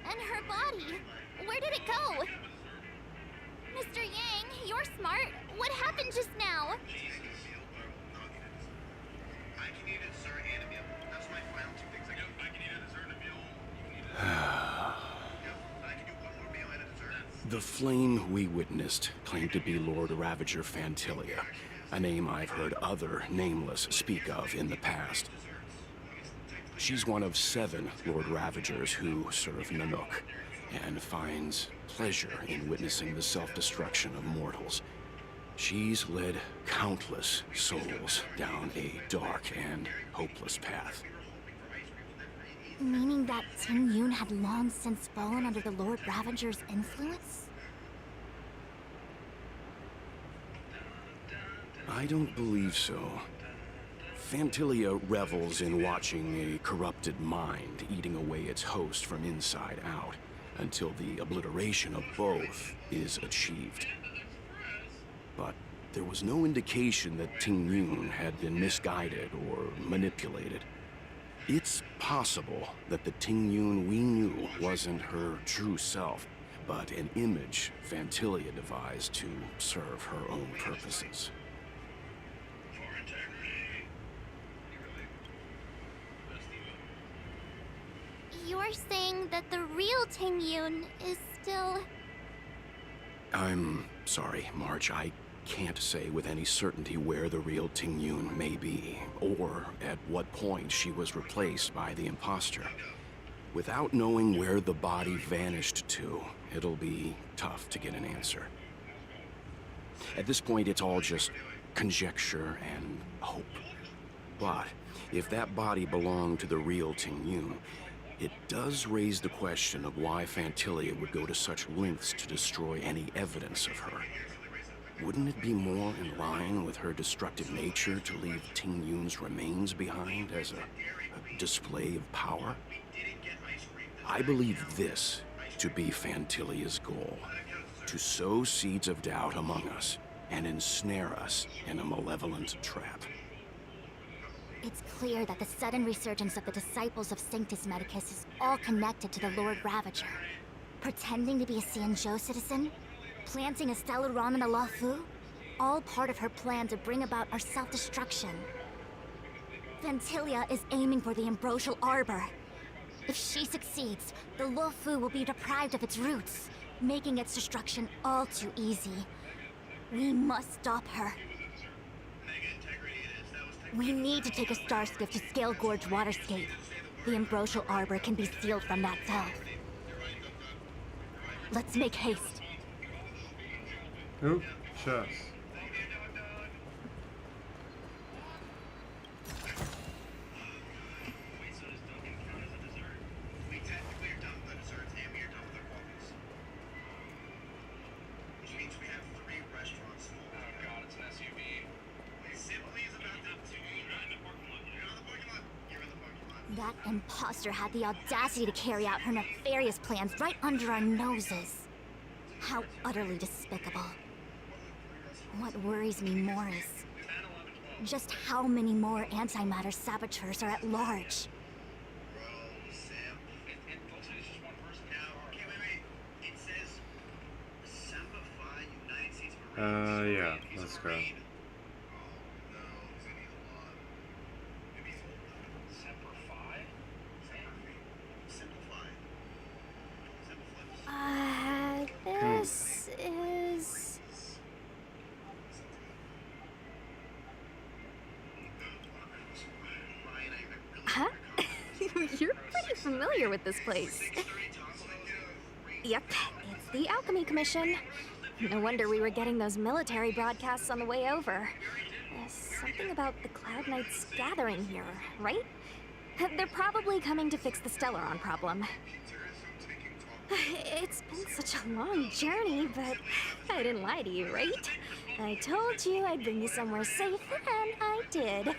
And her body? Where did it go? Mr. Yang, you're smart. What happened just now? The flame we witnessed claimed to be Lord Ravager Fantilia, a name I've heard other nameless speak of in the past. She's one of 7 Lord Ravagers who serve Nanook, and finds pleasure in witnessing the self-destruction of mortals. She's led countless souls down a dark and hopeless path. Meaning that Ting Yun had long since fallen under the Lord Ravager's influence? I don't believe so. Fantilia revels in watching a corrupted mind eating away its host from inside out, until the obliteration of both is achieved. But there was no indication that Ting Yun had been misguided or manipulated. It's possible that the Ting Yun we knew wasn't her true self, but an image Fantilia devised to serve her own purposes. You're saying that the real Ting Yun is still... I'm sorry, March. I can't say with any certainty where the real Ting Yun may be, or at what point she was replaced by the imposter. Without knowing where the body vanished to, it'll be tough to get an answer. At this point, it's all just conjecture and hope. But if that body belonged to the real Ting Yun, it does raise the question of why Fantilia would go to such lengths to destroy any evidence of her. Wouldn't it be more in line with her destructive nature to leave Ting Yun's remains behind as a display of power? I believe this to be Fantilia's goal: to sow seeds of doubt among us and ensnare us in a malevolent trap. It's clear that the sudden resurgence of the disciples of Sanctus Medicus is all connected to the Lord Ravager. Pretending to be a Xianzhou citizen? Planting a Stellaron in a Luofu? All part of her plan to bring about our self-destruction. Fantilia is aiming for the Ambrosial Arbor. If she succeeds, the Luofu will be deprived of its roots, making its destruction all too easy. We must stop her. We need to take a star skiff to Scale Gorge Waterscape. The Ambrosial Arbor can be sealed from that delve. Let's make haste. Oop, chest. Which means we have That imposter had the audacity to carry out her nefarious plans right under our noses. How utterly despicable. What worries me more is just how many more antimatter saboteurs are at large. Yeah, let's go. This is... Huh? You're pretty familiar with this place. Yep, it's the Alchemy Commission. No wonder we were getting those military broadcasts on the way over. Something about the Cloud Knights gathering here, right? They're probably coming to fix the Stellaron problem. It's been such a long journey, but I didn't lie to you, right? I told you I'd bring you somewhere safe, and I did.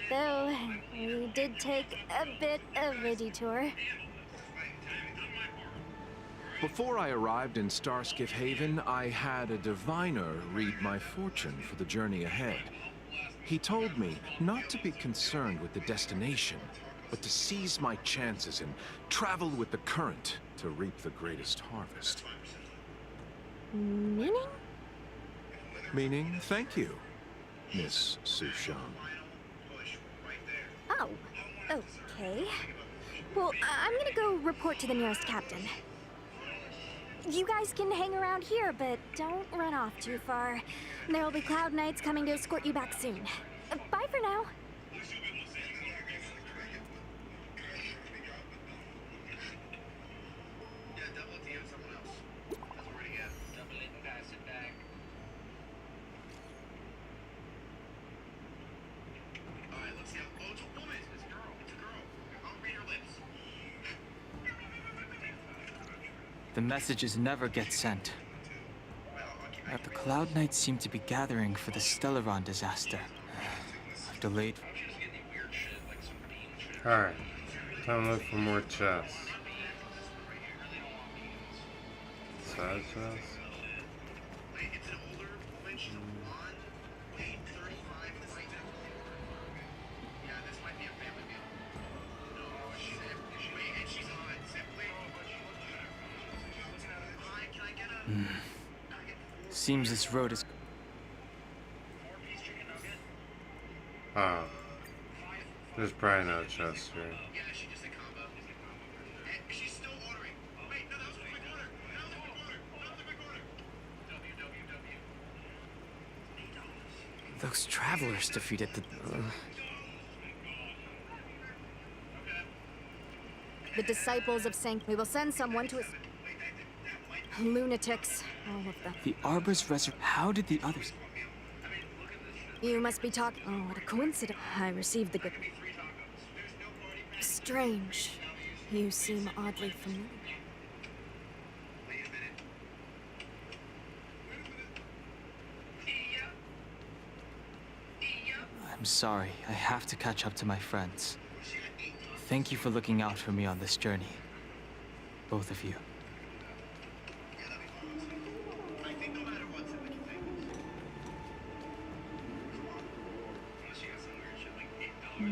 Though, we did take a bit of a detour. Before I arrived in Starskiff Haven, I had a diviner read my fortune for the journey ahead. He told me not to be concerned with the destination, but to seize my chances and travel with the current to reap the greatest harvest. Meaning? Meaning, thank you, Miss Sushan. Oh, okay. Well, I'm gonna go report to the nearest captain. You guys can hang around here, but don't run off too far. There'll be Cloud Knights coming to escort you back soon. Bye for now. The messages never get sent. But the Cloud Knights seem to be gathering for the Stellaron disaster. I've delayed. Alright, time to look for more chests. Side chests? Seems this road is... Oh. There's probably no chest here. Those travelers defeated the... The disciples of Sanct... We will send someone to... Lunatics. All of them. The Arbor's resur... How did the others... You must be talking... Oh, what a coincidence. I received the good... Strange. You seem oddly familiar. I'm sorry. I have to catch up to my friends. Thank you for looking out for me on this journey. Both of you.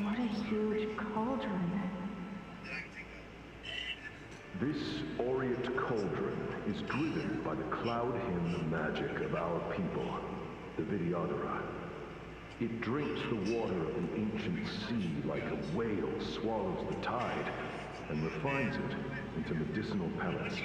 What a huge cauldron. This aureate cauldron is driven by the cloud hymn magic of our people, the Vidyadhara. It drinks the water of the ancient sea like a whale swallows the tide and refines it into medicinal pellets.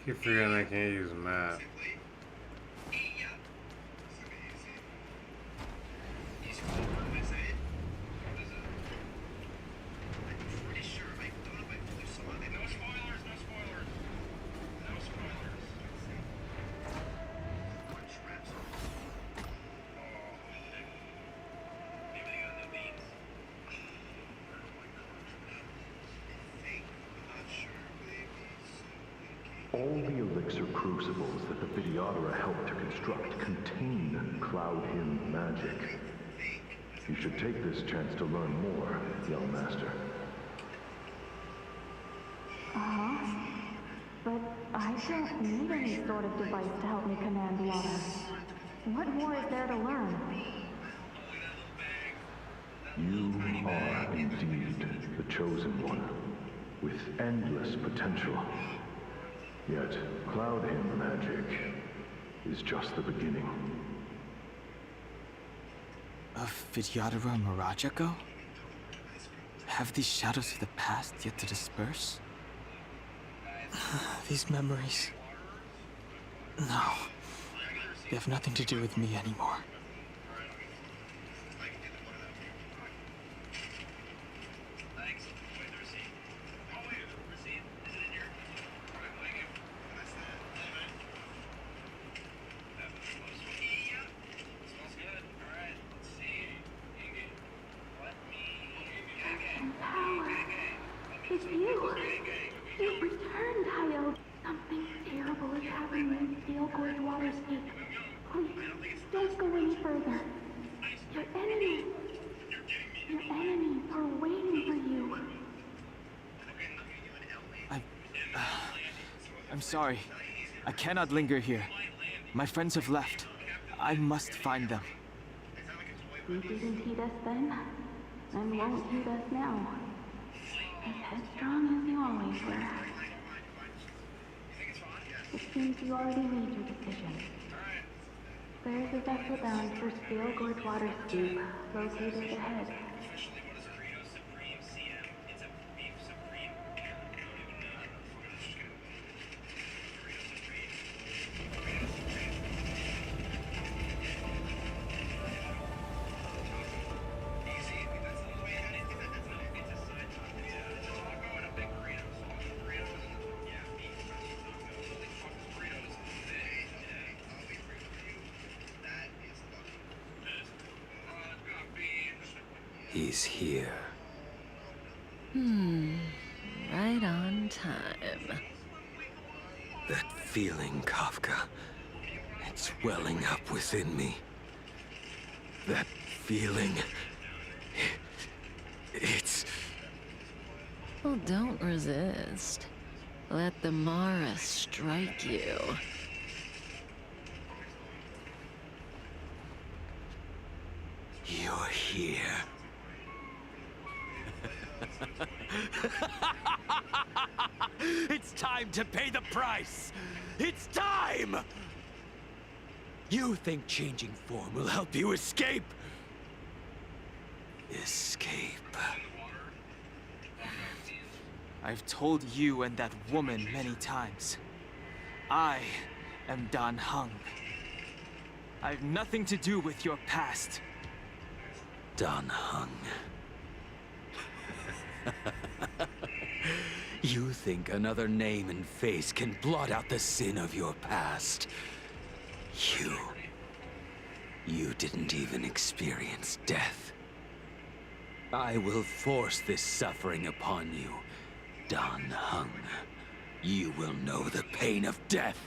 Keep forgetting I can't use a map. of crucibles that the Videodora helped to construct contain Cloud Hymn magic. You should take this chance to learn more, young master. But I don't need any sort of device to help me command water. What more is there to learn? You are indeed the chosen one, with endless potential. Yet, Cloud Hymn magic is just the beginning. Of Vidyadhara Mirajago? Have these shadows of the past yet to disperse? These memories... No. They have nothing to do with me anymore. It's you! You've returned, Hayo! Something terrible is happening in Steel Gorge Waterscape. Please, don't go any further. Your enemies are waiting for you. I'm sorry. I cannot linger here. My friends have left. I must find them. You didn't heed us then, and won't heed us now. As headstrong as you always were. It seems you already made your decision. There's a vessel bound for Steel Gorge Waterscape, located ahead. He's here. Right on time. That feeling, Kafka. It's welling up within me. That feeling... It's... Well, don't resist. Let the Mara strike you. You're here. It's time to pay the price! It's time! You think changing form will help you escape? Escape. I've told you and that woman many times. I am Dan Heng. I have nothing to do with your past. Dan Heng. You think another name and face can blot out the sin of your past? You didn't even experience death. I will force this suffering upon you, Dan Heng. You will know the pain of death.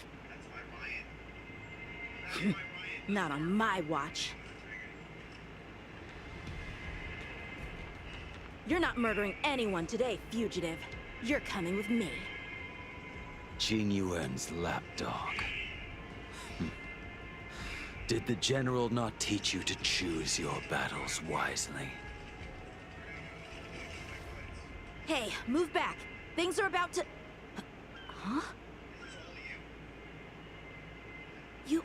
Not on my watch. You're not murdering anyone today, fugitive. You're coming with me. Jing Yuan's lapdog. Did the General not teach you to choose your battles wisely? Hey, move back. Things are about to... Huh? You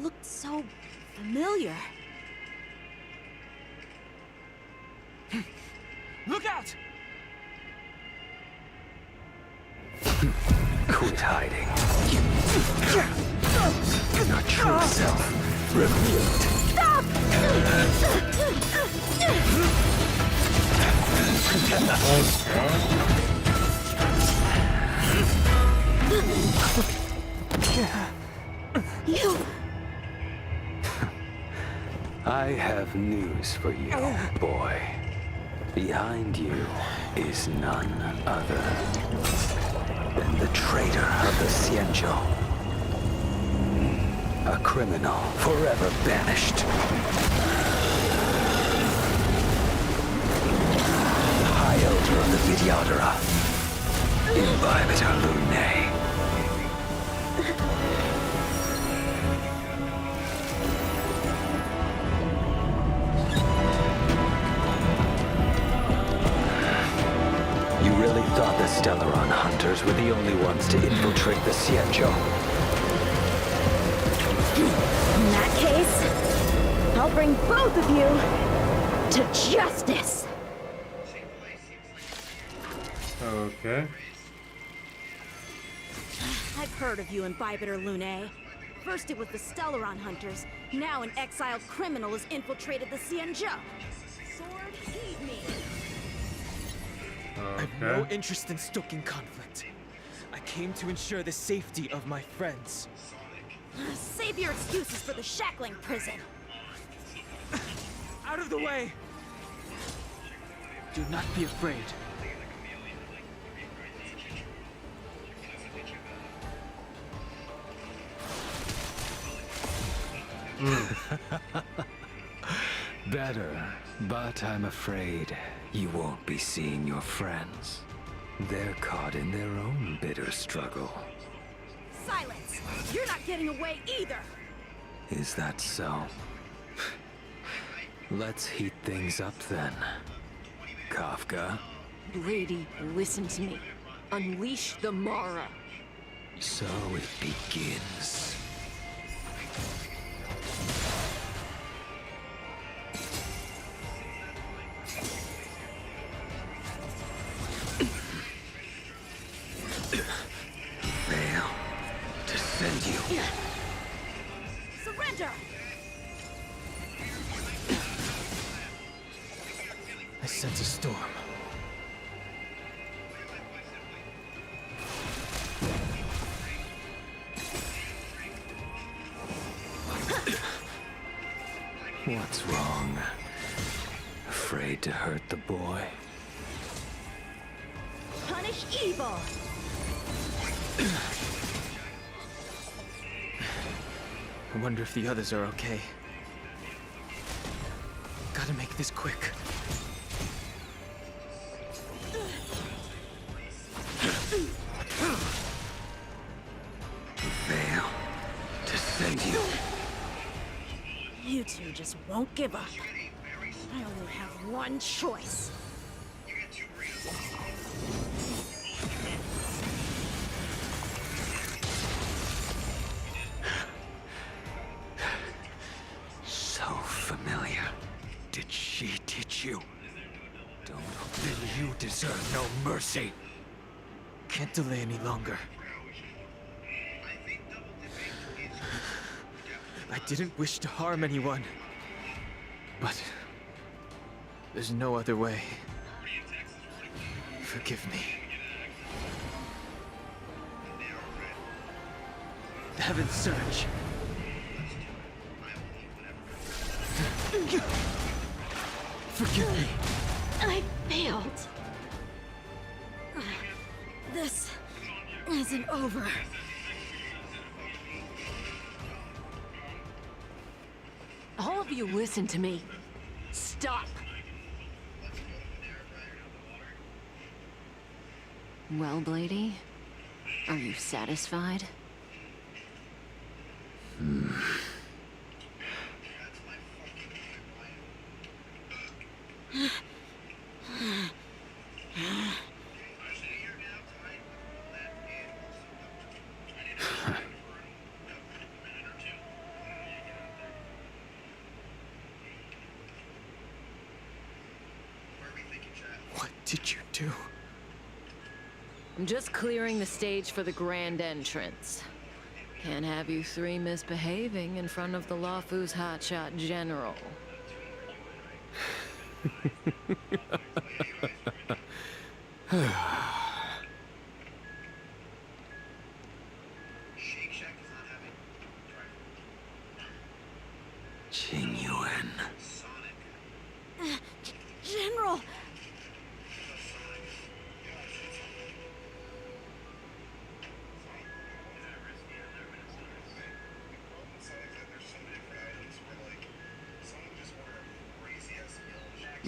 look so familiar. Look out! Quit hiding. Your true self revealed. Stop! You... I have news for you, boy. Behind you is none other than the traitor of the Xianzhou. A criminal forever banished. High Elder of the Videodora. Imbibitor Lunae. You really thought the Stellaron hunters were the only ones to infiltrate the Xianzhou? In that case, I'll bring both of you to justice. Okay. I've heard of you, Imbibitor Lunae. First it was the Stellaron hunters, now an exiled criminal has infiltrated the Xianzhou. Sword, heed me. I have no interest in stoking conflict. I came to ensure the safety of my friends. Save your excuses for the shackling prison. Out of the way! Do not be afraid. Better, but I'm afraid you won't be seeing your friends. They're caught in their own bitter struggle. Silence! You're not getting away either! Is that so? Let's heat things up then. Kafka? Brady, listen to me. Unleash the Mara. So it begins. Fail to send you. Surrender! I sense a storm. What's wrong? Afraid to hurt the boy? Punish evil! I wonder if the others are okay. Gotta make this quick. Fail to send you. You two just won't give up. I only have one choice. So familiar. Did she teach you? Don't. Then you deserve no mercy. Can't delay any longer. I didn't wish to harm anyone. But there's no other way. Forgive me. Heaven's Surge. Forgive me. I failed. This isn't over. All of you listen to me. Stop. Well, Blady, are you satisfied? What did you do? I'm just clearing the stage for the grand entrance. Can't have you three misbehaving in front of the Luofu's hotshot general. Genuine. General!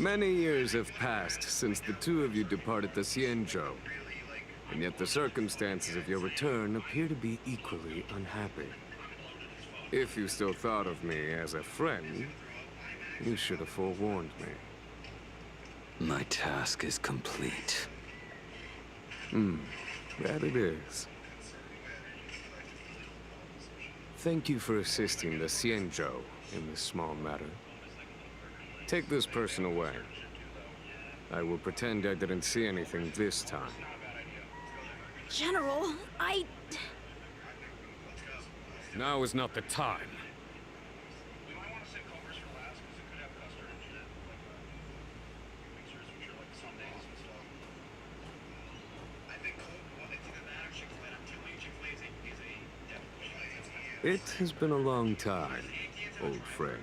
Many years have passed since the two of you departed the Xianzhou, and yet the circumstances of your return appear to be equally unhappy. If you still thought of me as a friend, you should have forewarned me. My task is complete. That it is. Thank you for assisting the Xianzhou in this small matter. Take this person away. I will pretend I didn't see anything this time. General, Now is not the time. It has been a long time, old friend.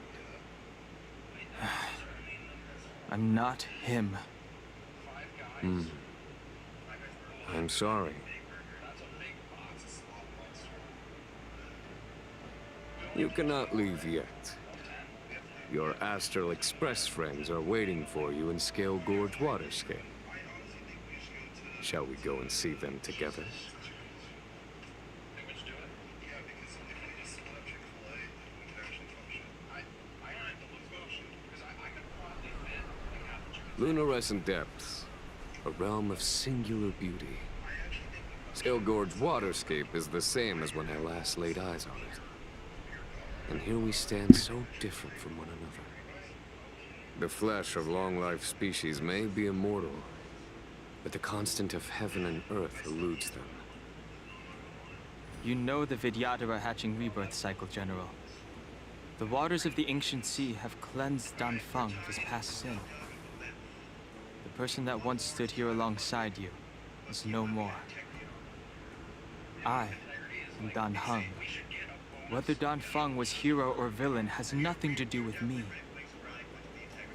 I'm not him. I'm sorry. You cannot leave yet. Your Astral Express friends are waiting for you in Scale Gorge Waterscape. Shall we go and see them together? Lunarescent Depths, a realm of singular beauty. Scale Gorge Waterscape is the same as when I last laid eyes on it. And here we stand so different from one another. The flesh of long-life species may be immortal, but the constant of heaven and earth eludes them. You know the Vidyadhara hatching rebirth cycle, General. The waters of the ancient sea have cleansed Dan Feng of his past sin. The person that once stood here alongside you is no more. I am Dan Heng. Whether Dan Feng was hero or villain has nothing to do with me.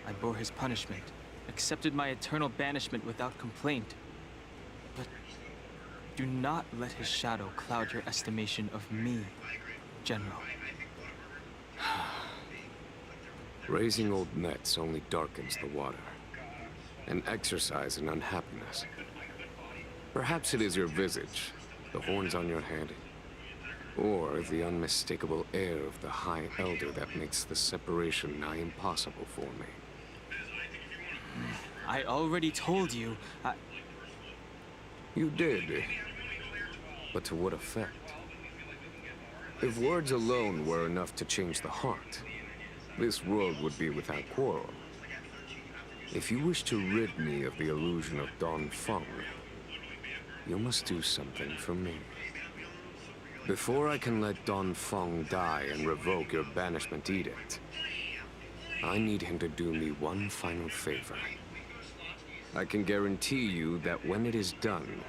I bore his punishment, accepted my eternal banishment without complaint. But do not let his shadow cloud your estimation of me, General. Raising old nets only darkens the water, an exercise in unhappiness. Perhaps it is your visage, the horns on your head, or the unmistakable air of the High Elder that makes the separation nigh impossible for me. I already told you, You did. But to what effect? If words alone were enough to change the heart, this world would be without quarrel. If you wish to rid me of the illusion of Dan Feng, you must do something for me. Before I can let Dan Feng die and revoke your banishment edict, I need him to do me one final favor. I can guarantee you that when it is done,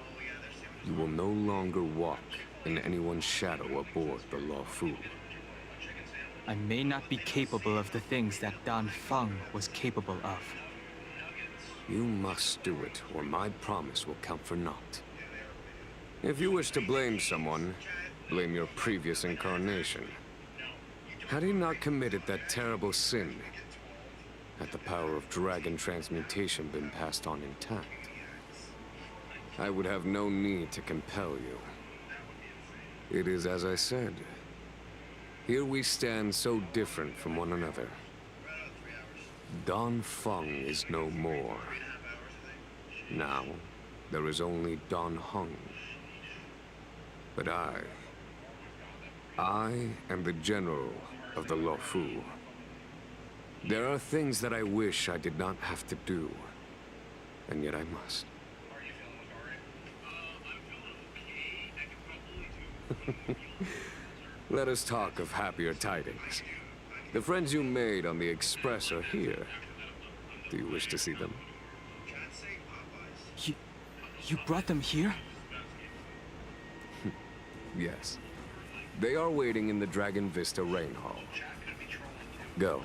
you will no longer walk in anyone's shadow aboard the Luofu. I may not be capable of the things that Dan Feng was capable of. You must do it, or my promise will count for naught. If you wish to blame someone, blame your previous incarnation. Had he not committed that terrible sin, had the power of dragon transmutation been passed on intact, I would have no need to compel you. It is as I said. Here we stand so different from one another. Dan Feng is no more. Now, there is only Dan Heng. But I am the general of the Luofu. There are things that I wish I did not have to do, and yet I must. Let us talk of happier tidings. The friends you made on the Express are here. Do you wish to see them? You brought them here? Yes. They are waiting in the Dragon Vista Rain Hall. Go.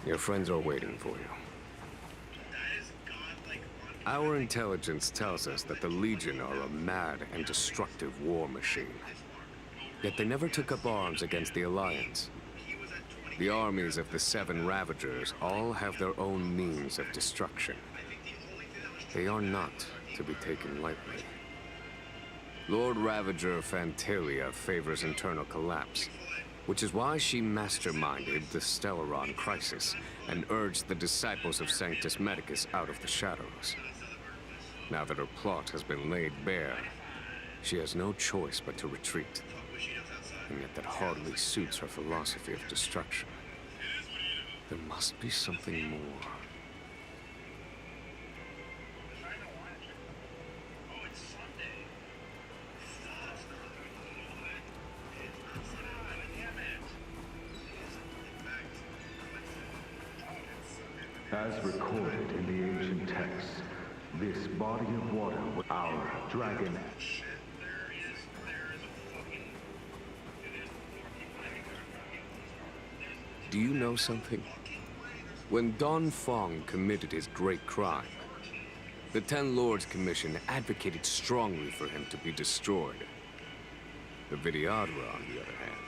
Your friends are waiting for you. Our intelligence tells us that the Legion are a mad and destructive war machine. Yet they never took up arms against the Alliance. the armies of the Seven Ravagers all have their own means of destruction. They are not to be taken lightly. Lord Ravager Fantalia favors internal collapse, which is why she masterminded the Stellaron crisis and urged the disciples of Sanctus Medicus out of the shadows. Now that her plot has been laid bare, she has no choice but to retreat. And yet that hardly suits her philosophy of destruction. There must be something more. As recorded in the ancient texts, this body of water was our dragon. Do you know something? When Don Fong committed his great crime, the Ten Lords Commission advocated strongly for him to be destroyed. The Vidyadhara, on the other hand,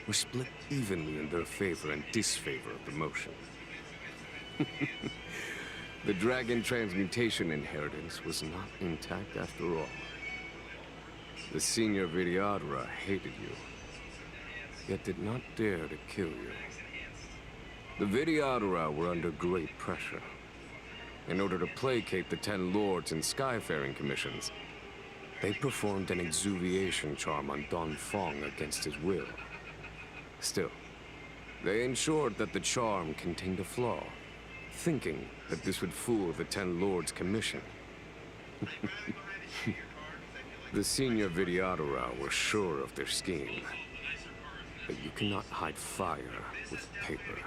were split evenly in their favor and disfavor of the motion. The dragon transmutation inheritance was not intact after all. The senior Vidyadhara hated you, yet did not dare to kill you. The Vidyadhara were under great pressure. In order to placate the Ten Lords and Skyfaring Commissions, they performed an exuviation charm on Don Fong against his will. Still, they ensured that the charm contained a flaw, thinking that this would fool the Ten Lords Commission. The senior Vidyadhara were sure of their scheme. But you cannot hide fire with paper.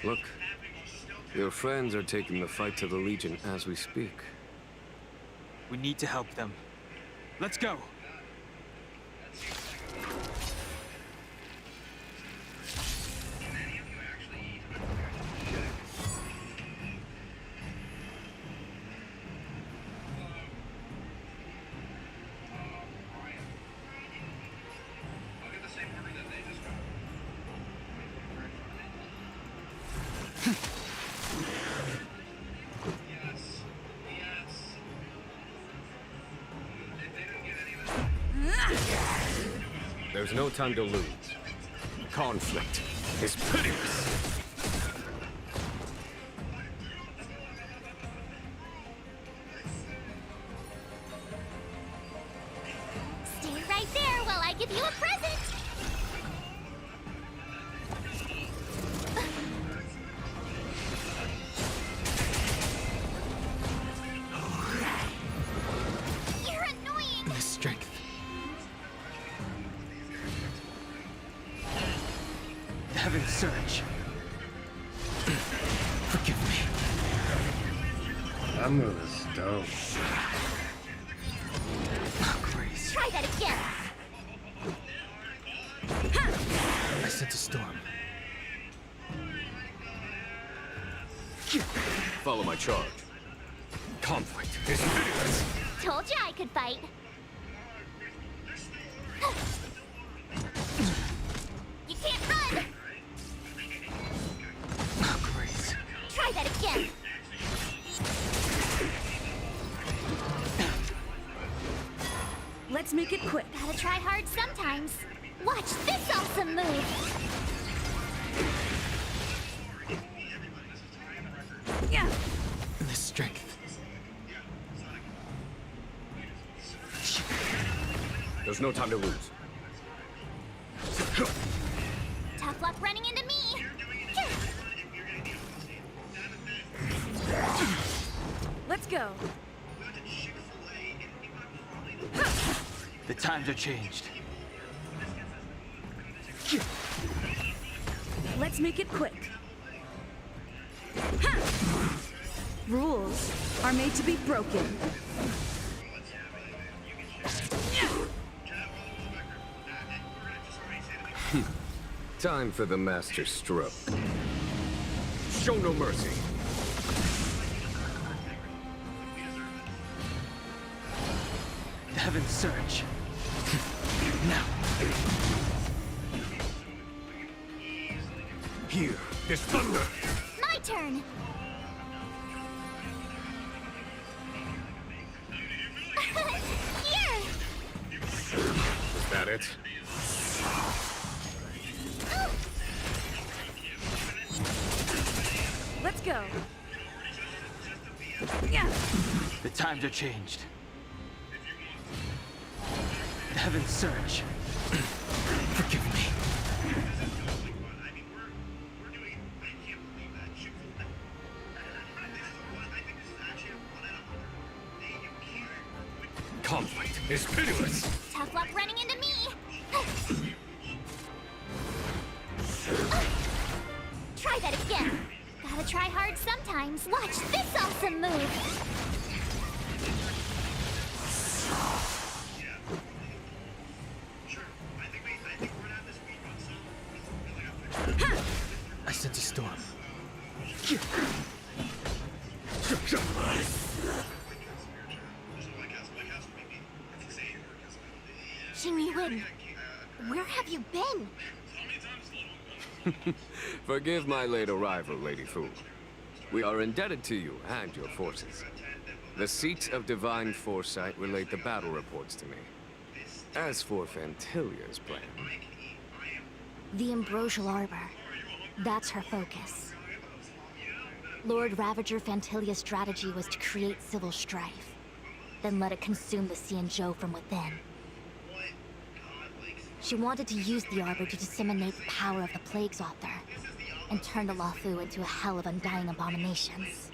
Look, your friends are taking the fight to the Legion as we speak. We need to help them. Let's go! There's no time to lose. Conflict is pitiless. Stay right there while I give you a present! You're annoying! The strength. Heaven surge. Forgive me. That move is dope. Oh, Grace. Try that again! I sense a storm. Follow my charge. Conflict is pitiless. Told you I could fight. You can't run! Oh, Grace. Try that again! Let's make it quick. Gotta try hard sometimes. Watch this awesome move! There's no time to lose. Tough luck running into me! Let's go. The times are changed. Let's make it quick. Rules are made to be broken. Time for the master stroke. Show no mercy. Heaven's Surge. Now. Here, this thunder. My turn! Here! Is that it? Let's go. Yeah. The times are changed. Heaven's Surge. Forgive me. Conflict is pitiless. Tough luck running into me! Try that again. Gotta try hard sometimes. Watch this awesome move! I sense a storm. Jing-Yuan, where have you been? Forgive my late arrival, Lady Fu. We are indebted to you and your forces. The seats of divine foresight relate the battle reports to me. As for Fantilia's plan... The Ambrosial Arbor. That's her focus. Lord Ravager Fantilia's strategy was to create civil strife, then let it consume the Xianzhou from within. She wanted to use the Arbor to disseminate the power of the Plague's author, and turn the Luofu into a hell of undying abominations.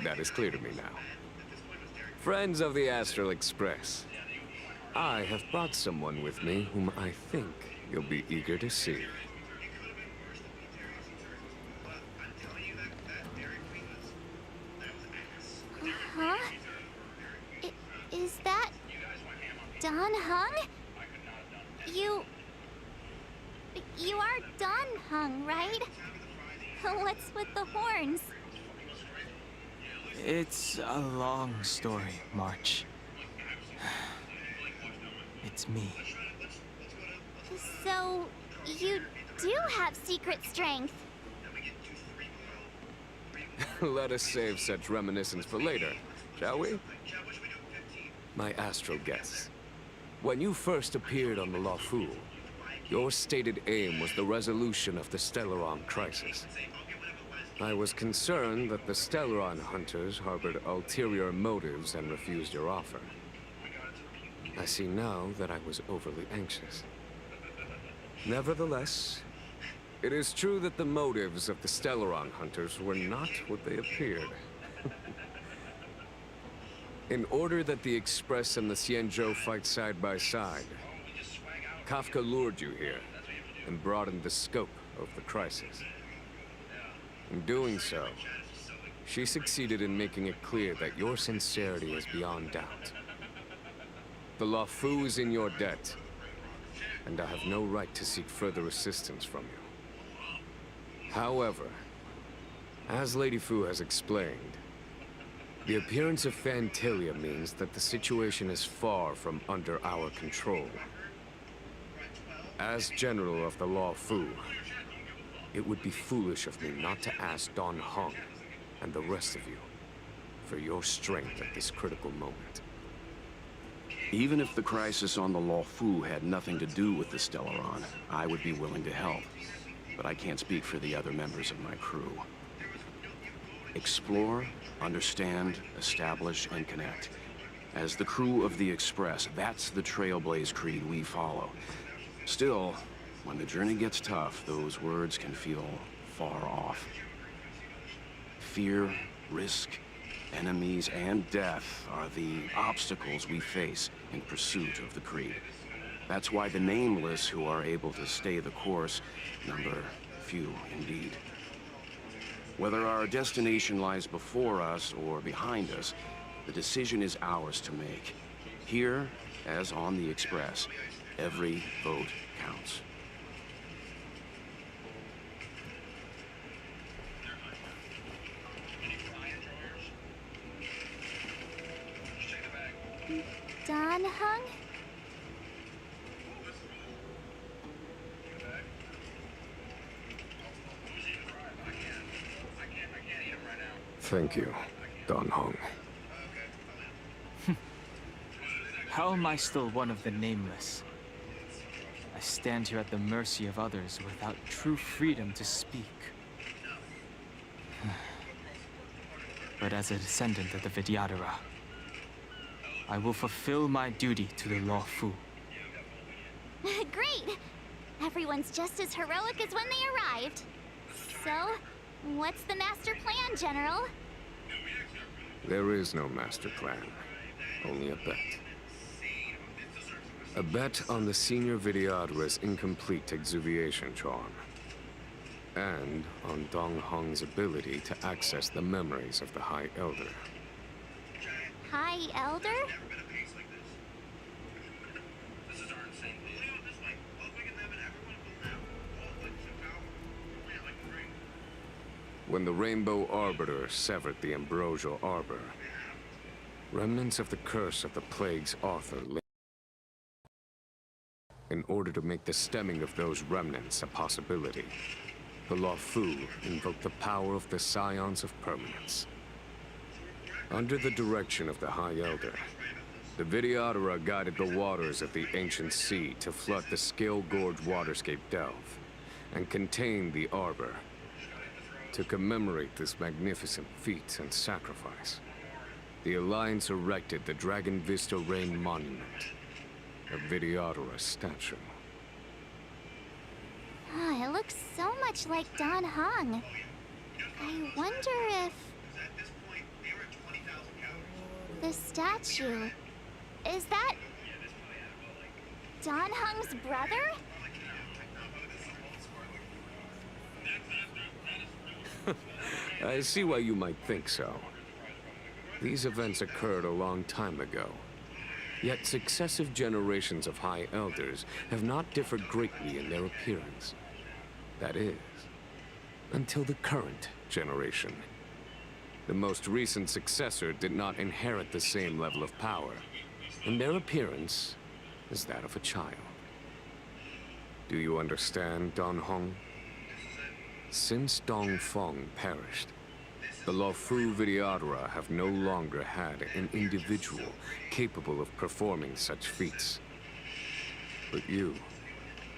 That is clear to me now. Friends of the Astral Express, I have brought someone with me whom I think you'll be eager to see. Huh? Is that... Don Hung? You are Don Hung, right? What's with the horns? It's a long story, March. It's me. So, you do have secret strength. Let us save such reminiscence for later, shall we? My astral guests. When you first appeared on the Luofu, your stated aim was the resolution of the Stellaron crisis. I was concerned that the Stellaron hunters harbored ulterior motives and refused your offer. I see now that I was overly anxious. Nevertheless, it is true that the motives of the Stellaron hunters were not what they appeared. In order that the Express and the Xianzhou fight side by side, Kafka lured you here and broadened the scope of the crisis. In doing so, she succeeded in making it clear that your sincerity is beyond doubt. The Luofu is in your debt, and I have no right to seek further assistance from you. However, as Lady Fu has explained, the appearance of Fantilia means that the situation is far from under our control. As General of the Luofu, it would be foolish of me not to ask Don Hung and the rest of you for your strength at this critical moment. Even if the crisis on the Luofu had nothing to do with the Stellaron, I would be willing to help. But I can't speak for the other members of my crew. Explore, understand, establish, and connect. As the crew of the Express, that's the Trailblaze creed we follow. Still, when the journey gets tough, those words can feel far off. Fear, risk, enemies, and death are the obstacles we face in pursuit of the creed. That's why the nameless who are able to stay the course number few indeed. Whether our destination lies before us or behind us, the decision is ours to make. Here, as on the Express, every vote counts. Don Hung? Thank you, Don Hung. How am I still one of the nameless? I stand here at the mercy of others without true freedom to speak. But as a descendant of the Vidyadhara, I will fulfill my duty to the Law Fu. Great! Everyone's just as heroic as when they arrived. So, what's the master plan, General? There is no master plan, only a bet. A bet on the senior Vidyadhara's incomplete exuviation charm. And on Dong Hong's ability to access the memories of the High Elder. High Elder? When the Rainbow Arbiter severed the Ambrosial Arbor, remnants of the curse of the Plague's author in order to make the stemming of those remnants a possibility, the Law Fu invoked the power of the Scions of Permanence. Under the direction of the High Elder, the Vidyadhara guided the waters of the ancient sea to flood the Scale Gorge waterscape delve and contain the Arbor. To commemorate this magnificent feat and sacrifice, the Alliance erected the Dragon Vista Rain Monument, a Vidyadhara statue. It looks so much like Don Hung. I wonder if... the statue... is that... Don Hung's brother? I see why you might think so. These events occurred a long time ago. Yet successive generations of High Elders have not differed greatly in their appearance. That is, until the current generation. The most recent successor did not inherit the same level of power, and their appearance is that of a child. Do you understand, Don Hong? Since Dong Feng perished, the Law Fu Vidyadhara have no longer had an individual capable of performing such feats. But you,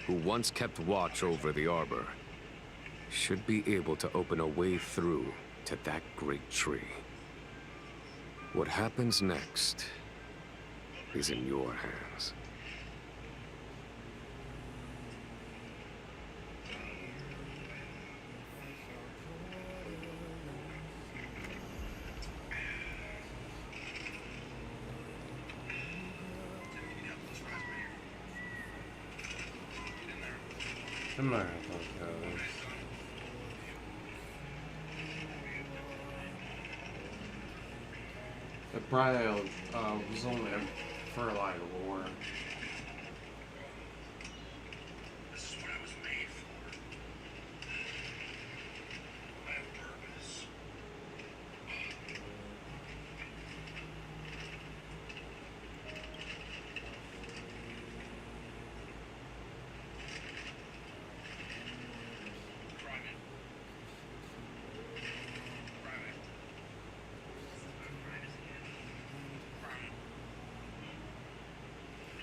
who once kept watch over the Arbor, should be able to open a way through to that great tree. What happens next is in your hands. I'm not gonna talk about this. The Bridal was only for like lore. This is what I was made for. I have purpose.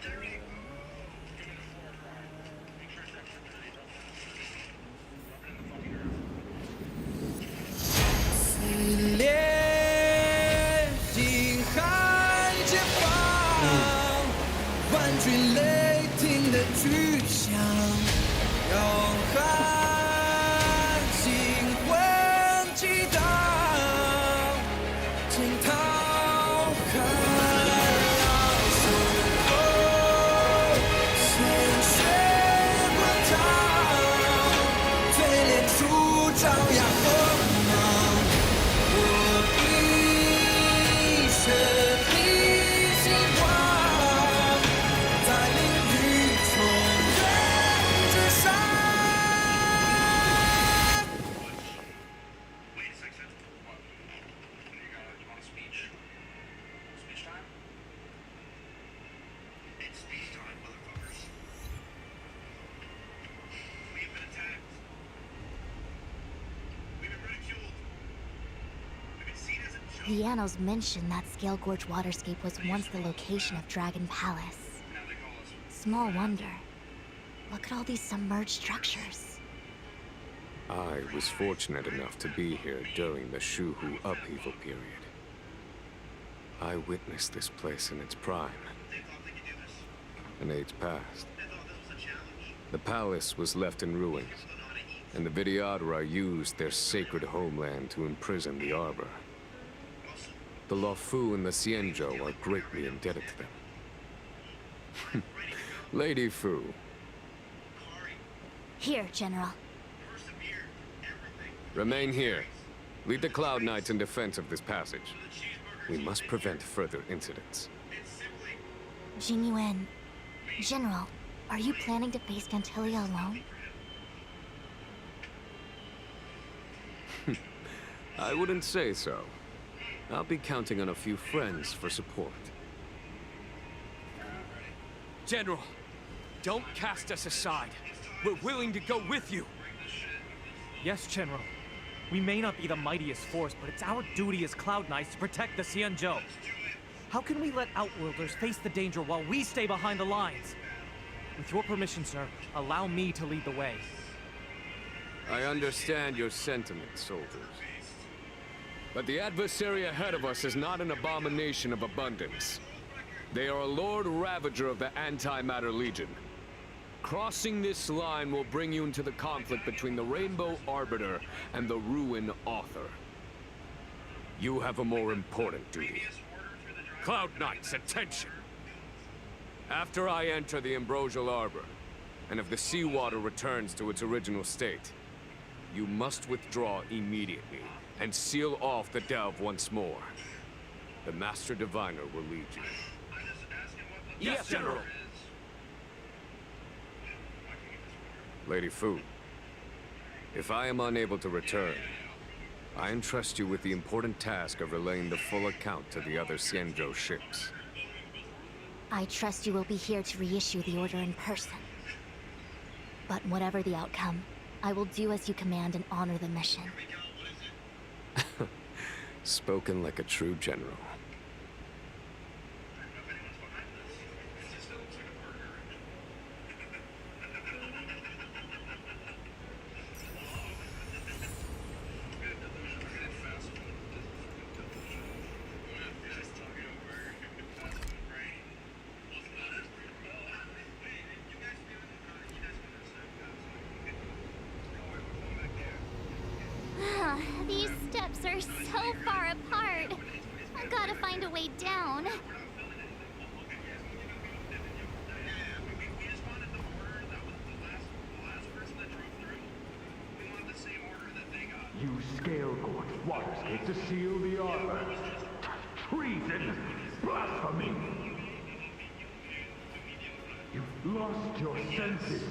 There 最雷霆的巨响，要喊惊魂激荡，惊涛骇浪，随风鲜血滚烫，淬炼出张扬锋芒。我一生披星光，在领域重任之上。The annals mention that Scale Gorge waterscape was once the location of Dragon Palace. Small wonder. Look at all these submerged structures. I was fortunate enough to be here during the Shuhu upheaval period. I witnessed this place in its prime. An age passed. The palace was left in ruins, and the Vidyadhara used their sacred homeland to imprison the Arbor. The Luofu and the Xianzhou are greatly indebted to them. Lady Fu. Here, General. Remain here. Lead the Cloud Knights in defense of this passage. We must prevent further incidents. Jingyuan. General, are you planning to face Gantilia alone? I wouldn't say so. I'll be counting on a few friends for support. General, don't cast us aside. We're willing to go with you. Yes, General. We may not be the mightiest force, but it's our duty as Cloud Knights to protect the Xianzhou. How can we let Outworlders face the danger while we stay behind the lines? With your permission, sir, allow me to lead the way. I understand your sentiments, soldiers. But the adversary ahead of us is not an abomination of abundance. They are a Lord Ravager of the Antimatter Legion. Crossing this line will bring you into the conflict between the Rainbow Arbiter and the Ruin Author. You have a more important duty. Cloud Knights, attention! After I enter the Ambrosial Arbor, and if the seawater returns to its original state, you must withdraw immediately and seal off the delve once more. The Master Diviner will lead you. Yes, General! Lady Fu, if I am unable to return, I entrust you with the important task of relaying the full account to the other Xianzhou ships. I trust you will be here to reissue the order in person. But whatever the outcome, I will do as you command and honor the mission. Spoken like a true general. These steps are so far apart. I gotta find a way down. Use Scale Gorge waterscape to seal the arbor. Treason! Blasphemy! You've lost your senses.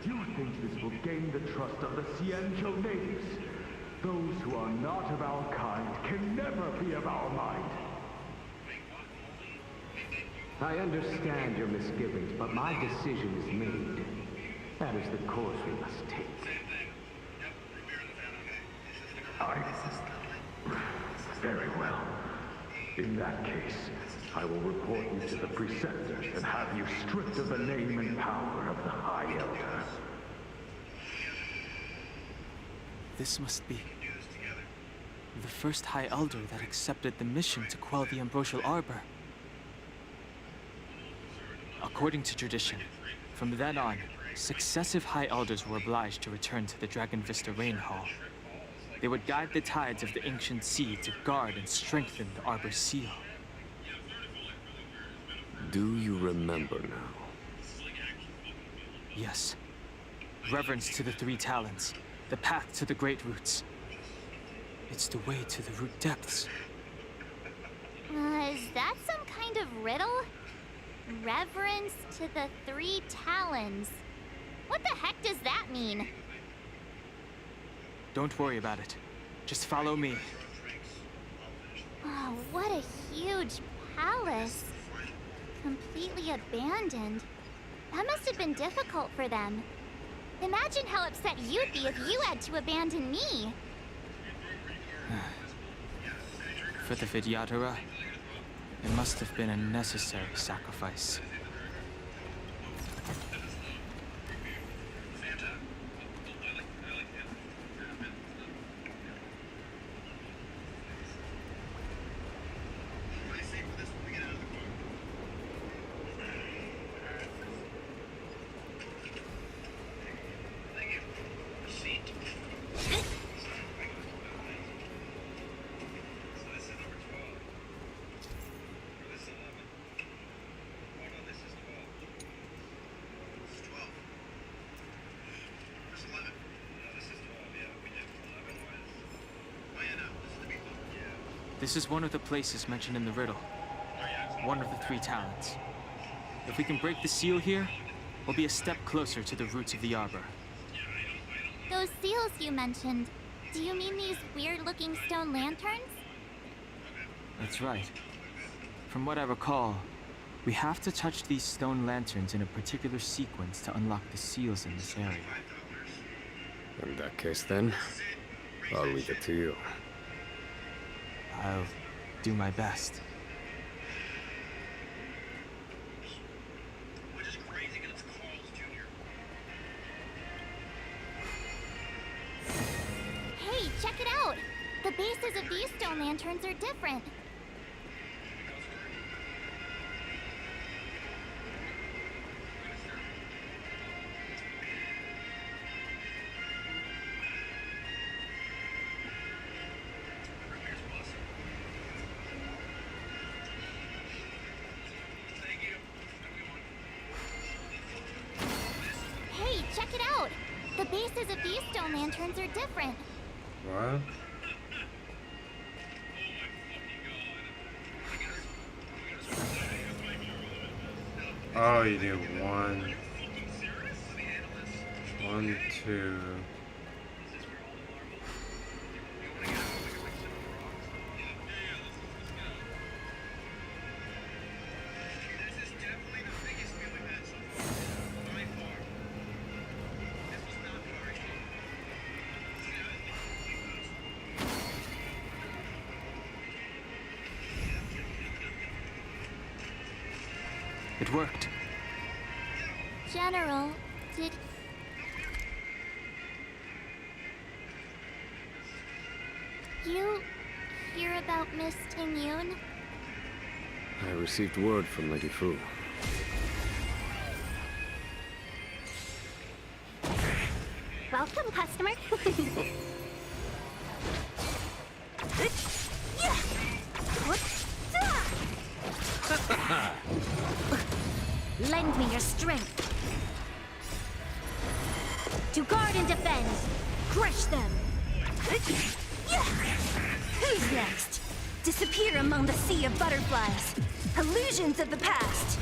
You think this will gain the trust of the Xianzhou natives. Those who are not of our kind can never be of our mind. I understand your misgivings, but my decision is made. That is the course we must take. Very well. In that case, I will report you to the Preceptors and have you stripped of the name and power of the High Elder. This must be the first High Elder that accepted the mission to quell the Ambrosial Arbor. According According to tradition, from then on, successive High Elders were obliged to return to the Dragon Vista Rain Hall. They would guide the tides of the ancient sea to guard and strengthen the Arbor's seal. Do you remember now? Yes. Reverence to the three talents, the path to the great roots. It's the way to the root depths. Is that some kind of riddle? Reverence to the three talons. What the heck does that mean? Don't worry about it. Just follow me. Oh, what a huge palace. Completely abandoned. That must have been difficult for them. Imagine how upset you'd be if you had to abandon me. For the Vidyadhara, it must have been a necessary sacrifice. This is one of the places mentioned in the riddle. One of the three talents. If we can break the seal here, we'll be a step closer to the roots of the arbor. Those seals you mentioned, do you mean these weird-looking stone lanterns? That's right. From what I recall, we have to touch these stone lanterns in a particular sequence to unlock the seals in this area. In that case, then, I'll leave it to you. I'll do my best. Hey, check it out! The bases of these stone lanterns are different. Hey, check it out! The bases of these stone lanterns are different. What? Oh, you do one, 2. It worked. General, did... you hear about Miss Ting-Yun? I received word from Lady Fu. Welcome, customer. Lend me your strength. To guard and defend. Crush them. Who's next? Disappear among the sea of butterflies. Illusions of the past.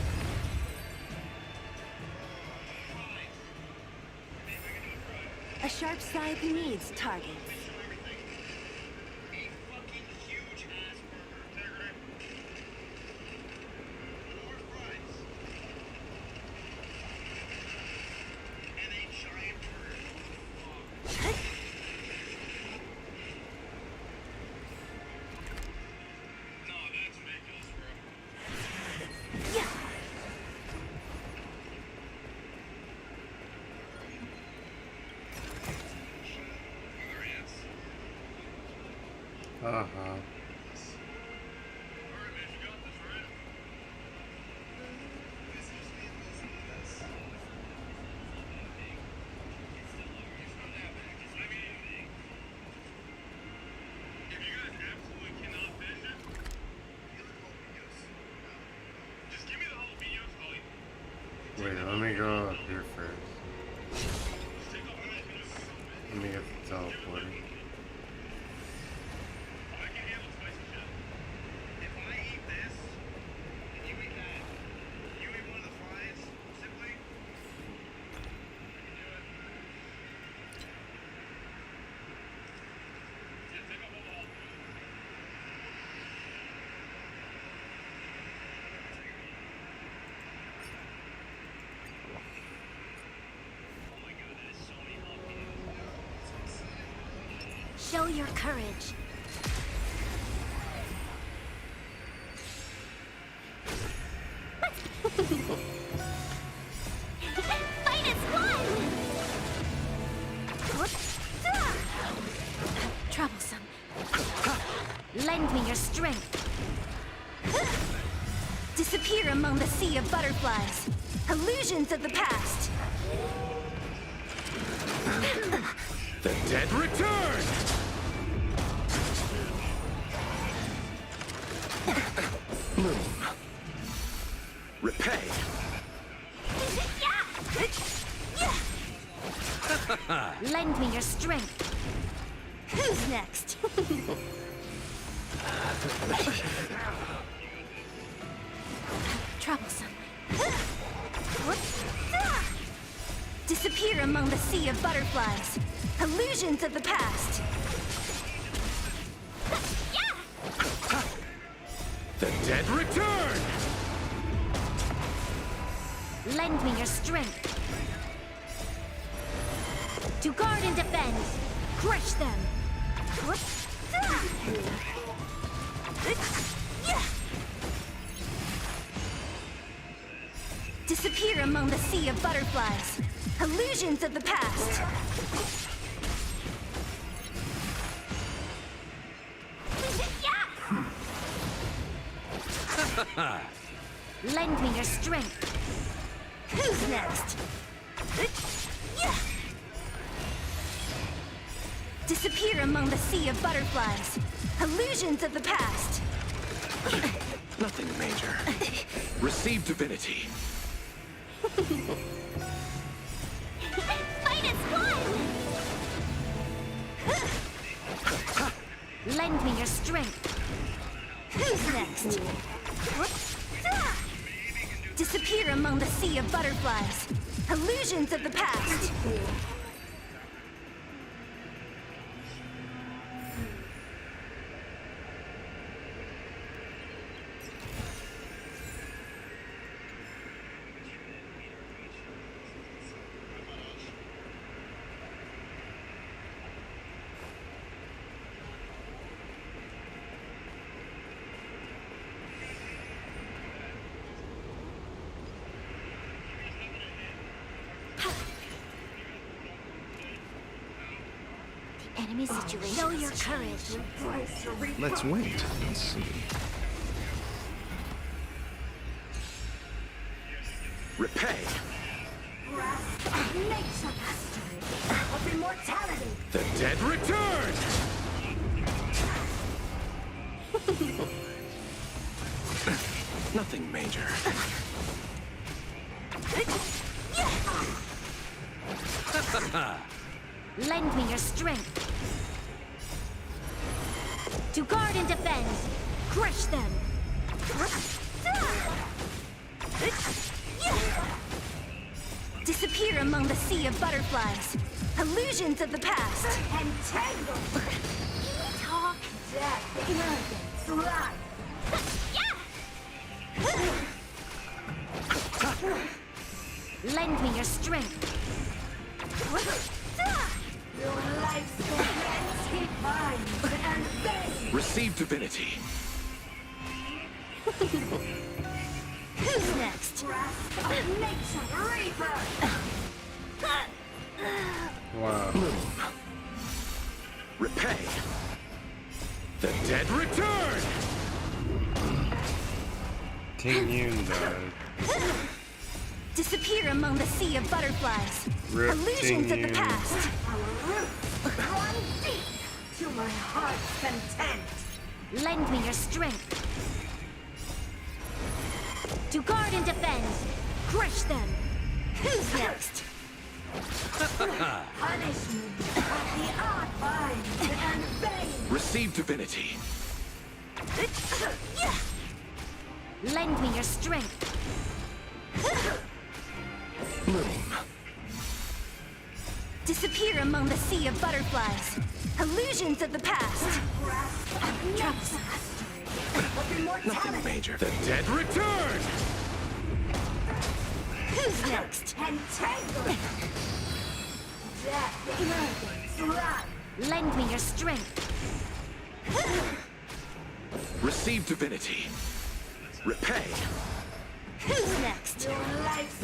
A sharp scythe needs targets. Uh-huh. Wait, let me go up here first. Let me get the teleporting. Show your courage. Fight is one! Troublesome. Lend me your strength. Disappear among the sea of butterflies. Illusions of the past. The dead return! Moon. Repay. Lend me your strength. Who's next? Troublesome. Disappear among the sea of butterflies. Illusions of the past. The dead return! Lend me your strength. To guard and defend. Crush them. Disappear among the sea of butterflies. Illusions of the past. Lend me your strength. Who's next? Disappear among the sea of butterflies. Illusions of the past. Nothing major. Receive divinity. Fight is one! Lend me your strength. Who's next? Disappear among the sea of butterflies. Illusions of the past. Enemy situation. Show your courage. Let's wait and see. Repay. Nature mastery of immortality. The dead return! Nothing major. Lend me your strength. To guard and defend. Crush them. Disappear among the sea of butterflies. Illusions of the past. Entangle. Talk death. Arrogance. Lie. Lend me your strength. Your life's divine and vain. Receive divinity. Who's next? Nature Reaper. Wow. Moon. Repay. The dead return! King Yoon died. Disappear among the sea of butterflies. Rip Illusions of the King past. Run deep to my heart's content. Lend me your strength. To guard and defend. Crush them. Who's next? Punishment of the odd vines and bane. Receive divinity. Lend me your strength. Bloom. Disappear among the sea of butterflies. Illusions of the past. Nothing major. The dead return! Who's next? Entangle. Lend me your strength. Receive divinity. Repay. Who's next? Your life's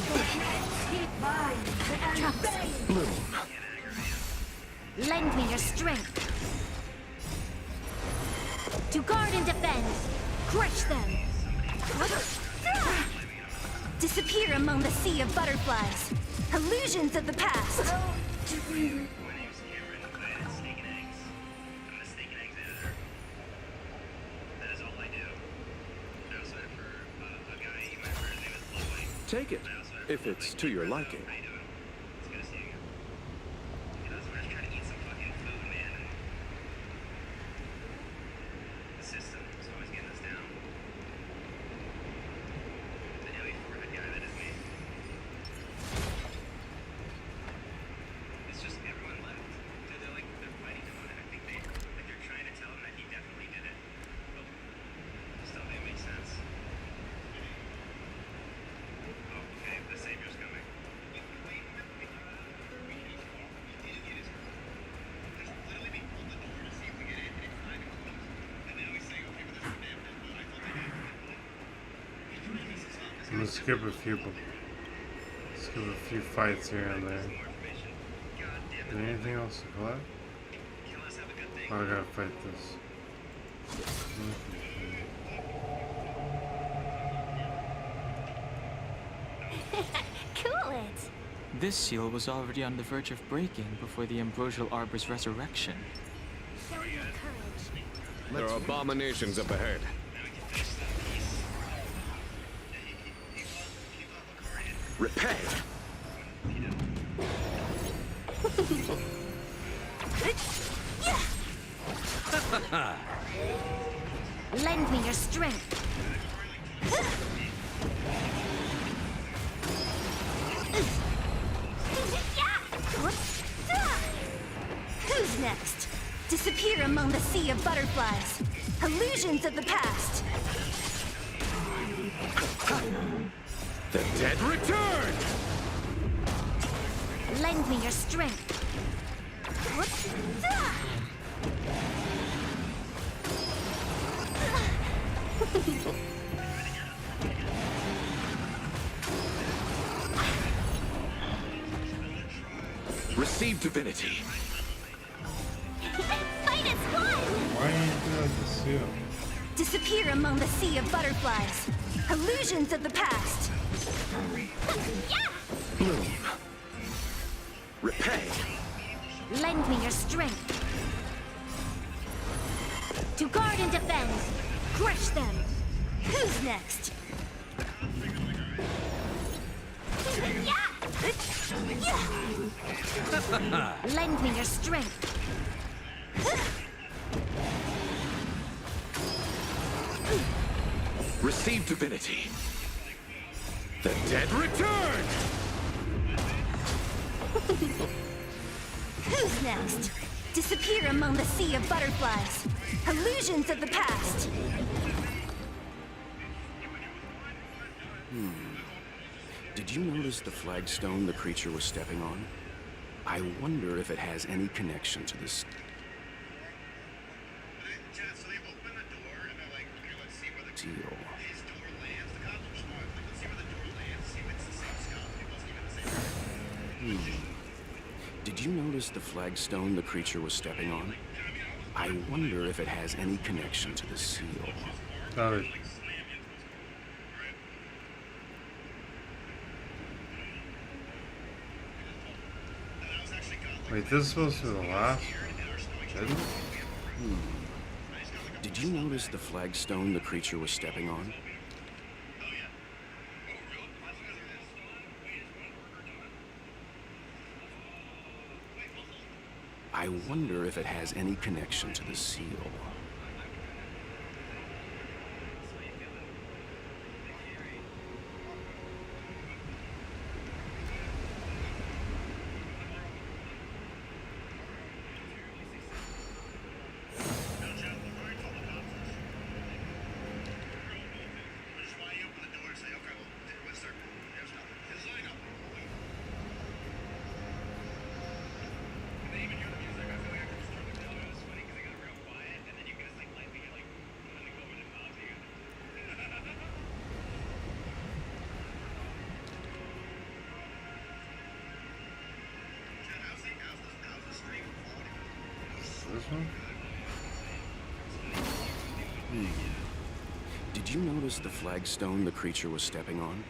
vines and bane. Bloom. Lend me your strength. To guard and defend. Crush them. Disappear among the sea of butterflies. Illusions of the past. Take it, if it's to your liking. I'm gonna skip a few fights here and there. Is there anything else to collect? Oh, I gotta fight this. Cool it. This seal was already on the verge of breaking before the Ambrosial Arbor's resurrection. There are abominations up ahead. Repay. Lend me your strength. Who's next? Disappear among the sea of butterflies. Illusions of the past. The dead return! Lend me your strength. Receive divinity. Fight is won! Why didn't you do like the seal? Disappear among the sea of butterflies. Illusions of the past. Bloom. Repay. Lend me your strength. To guard and defend. Crush them. Who's next? Lend me your strength. Receive divinity. The dead return! Who's next? Disappear among the sea of butterflies. Illusions of the past. Did you notice the flagstone the creature was stepping on? I wonder if it has any connection to this. Seal. Did you notice the flagstone the creature was stepping on? I wonder if it has any connection to the seal. Oh. Wait, this is supposed to be the last? Isn't it? Did you notice the flagstone the creature was stepping on? I wonder if it has any connection to the seal. This one? Did you notice the flagstone the creature was stepping on?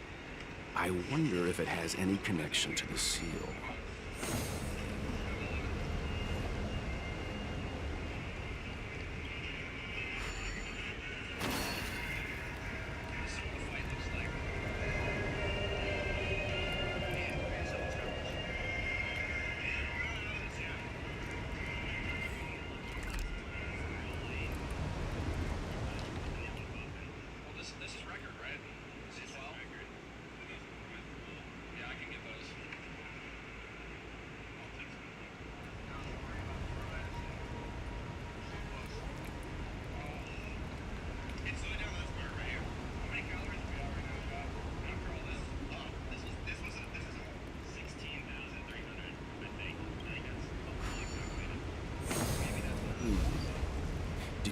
I wonder if it has any connection to the seal.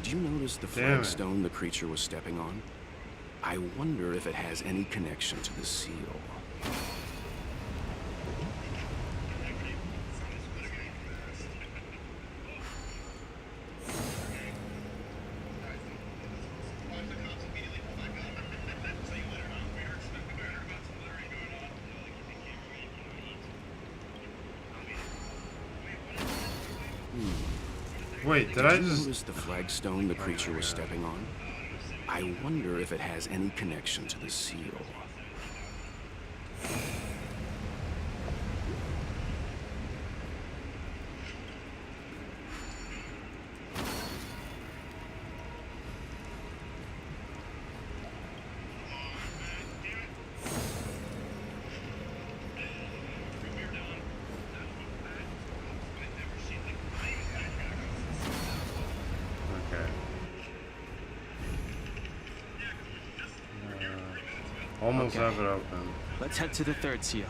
Did you notice the flagstone the creature was stepping on? I wonder if it has any connection to the seal. Wait, did I you just notice the flagstone the creature was stepping on? I wonder if it has any connection to the seal. almost have it open? Let's head to the third seal.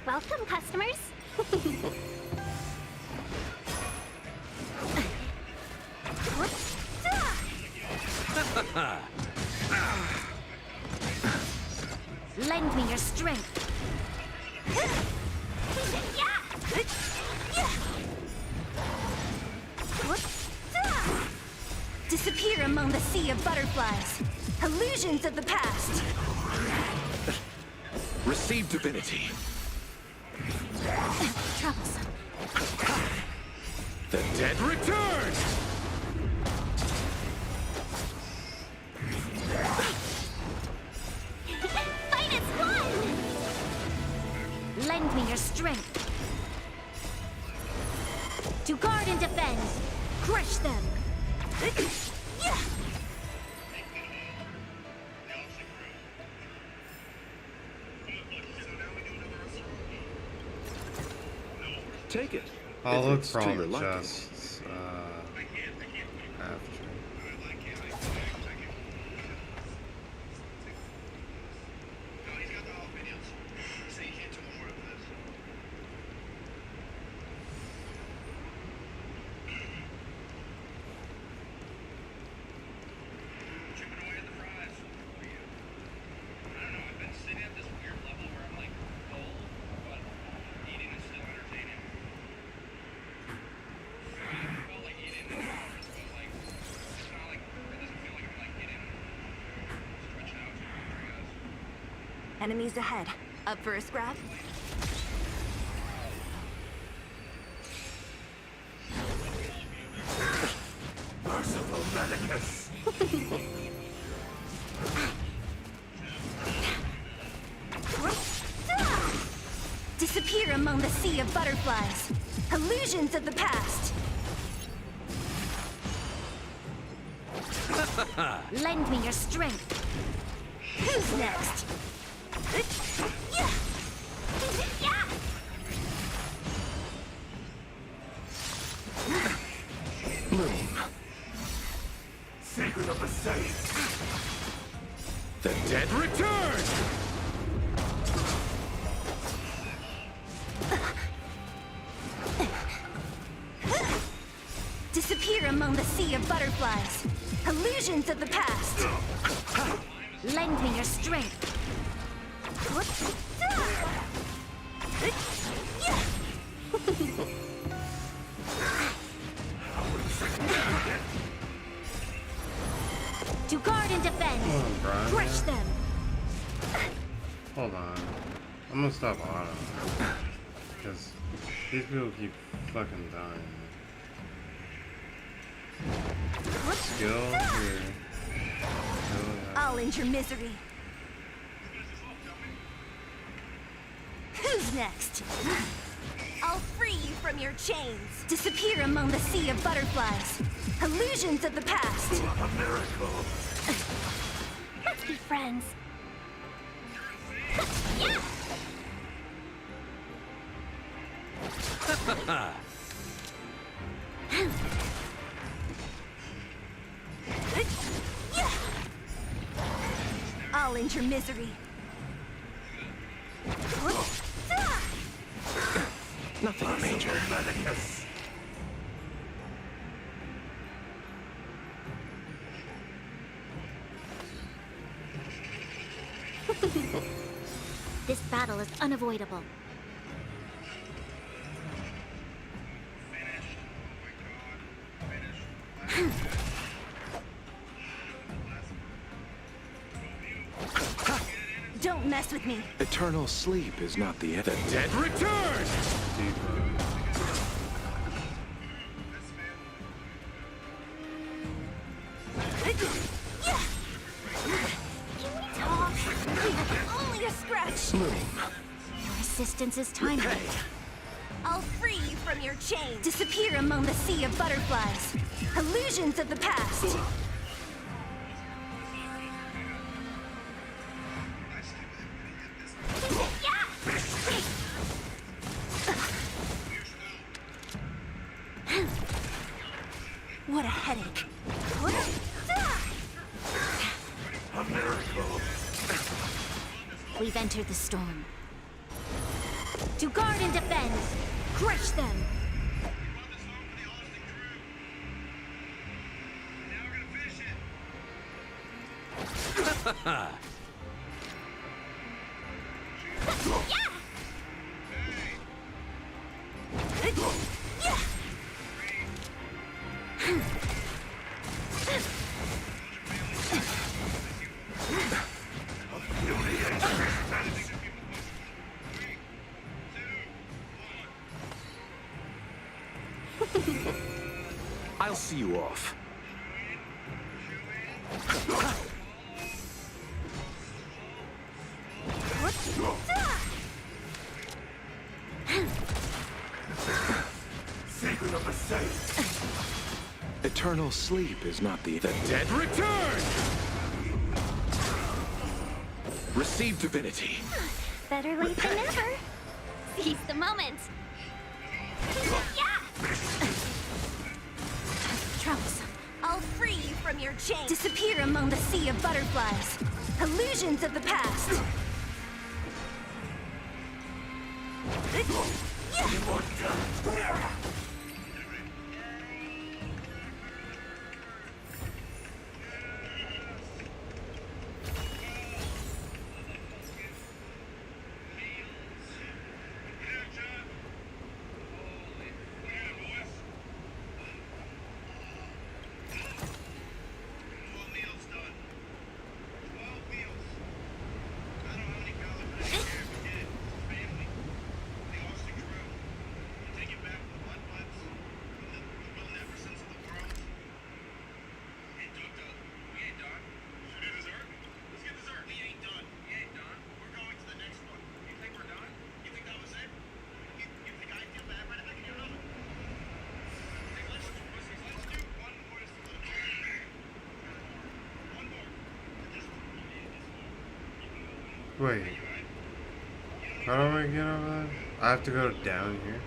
Welcome, customers. Lend me your strength. Disappear among the sea of butterflies. Illusions of the past. Receive divinity. Troublesome. The dead return! Fight is won! Lend me your strength. To guard and defend. Crush them. Take it. I'll If look it's for to all your the liking. chests after. Enemies ahead. Up for a scrap? Merciful Medicus! Disappear among the sea of butterflies. Illusions of the past. Lend me your strength. Who's next? Bloom. Secret of the Saints. The dead return! Disappear among the sea of butterflies. Illusions of the past. Lend me your strength. To guard and defend. Come on, Brian. Crush them. Hold on. I'm gonna stop auto. Because these people keep fucking dying. Skill here. I'll end your misery. Who's next? I'll free you from your chains. Disappear among the sea of butterflies. Illusions of the past. A miracle. Let's be friends. Yeah! I'll end your misery. Nothing major. Medicus. This battle is unavoidable. Don't mess with me. Eternal sleep is not the end. The dead return! Only a scratch. Bloom. Your assistance is timely. I'll free you from your chains. Disappear among the sea of butterflies. Illusions of the past. What a headache. A miracle. We've entered the storm. To guard and defend. Crush them. I'll see you off. Secret of the Saints. Eternal sleep is not the dead return! Receive divinity. Better late than never. Seize the moment. Troublesome. I'll free you from your chains. Disappear among the sea of butterflies. Illusions of the past. Wait. How do I get over there? I have to go down here.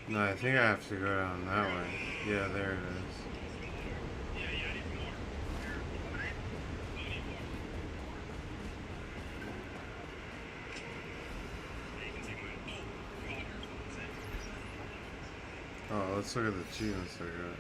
No, I think I have to go down that way. Yeah, there it is. Oh, let's look at the achievements I got.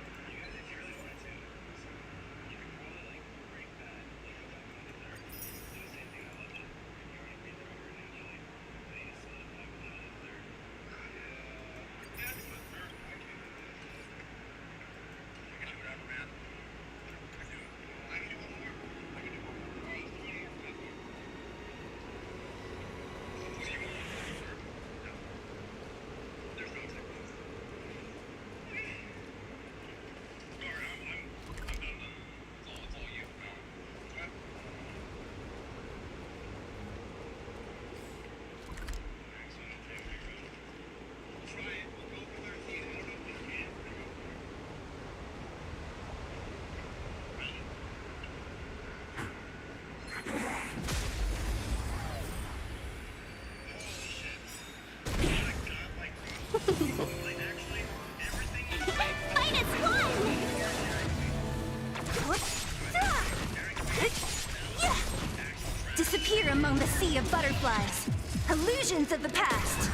Disappear among the sea of butterflies. Illusions of the past.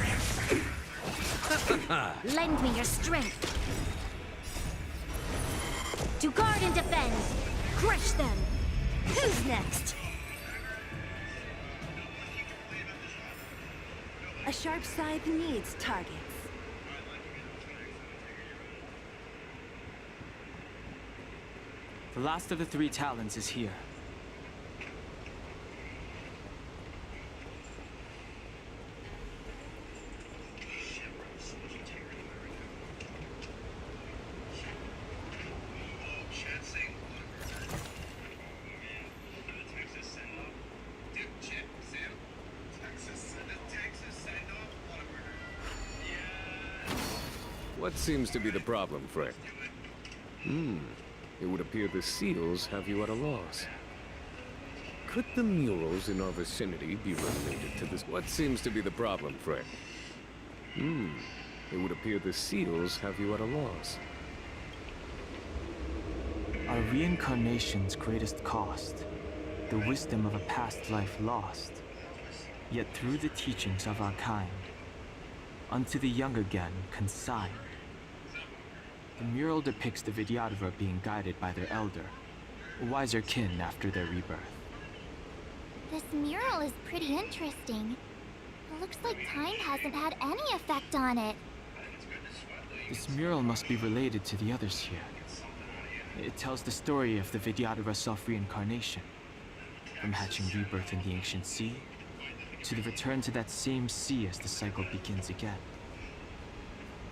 Lend me your strength. To guard and defend. Crush them. Who's next? A sharp scythe needs targets. The last of the 3 talons is here. What seems to be the problem, friend? It would appear the seals have you at a loss. Could the murals in our vicinity be related to this? What seems to be the problem, friend? It would appear the seals have you at a loss. Our reincarnation's greatest cost, the wisdom of a past life lost, yet through the teachings of our kind, unto the young again consigned. The mural depicts the Vidyadhara being guided by their elder, wiser kin after their rebirth. This mural is pretty interesting. It looks like time hasn't had any effect on it. This mural must be related to the others here. It tells the story of the Vidyadhara self-reincarnation, from hatching rebirth in the ancient sea, to the return to that same sea as the cycle begins again.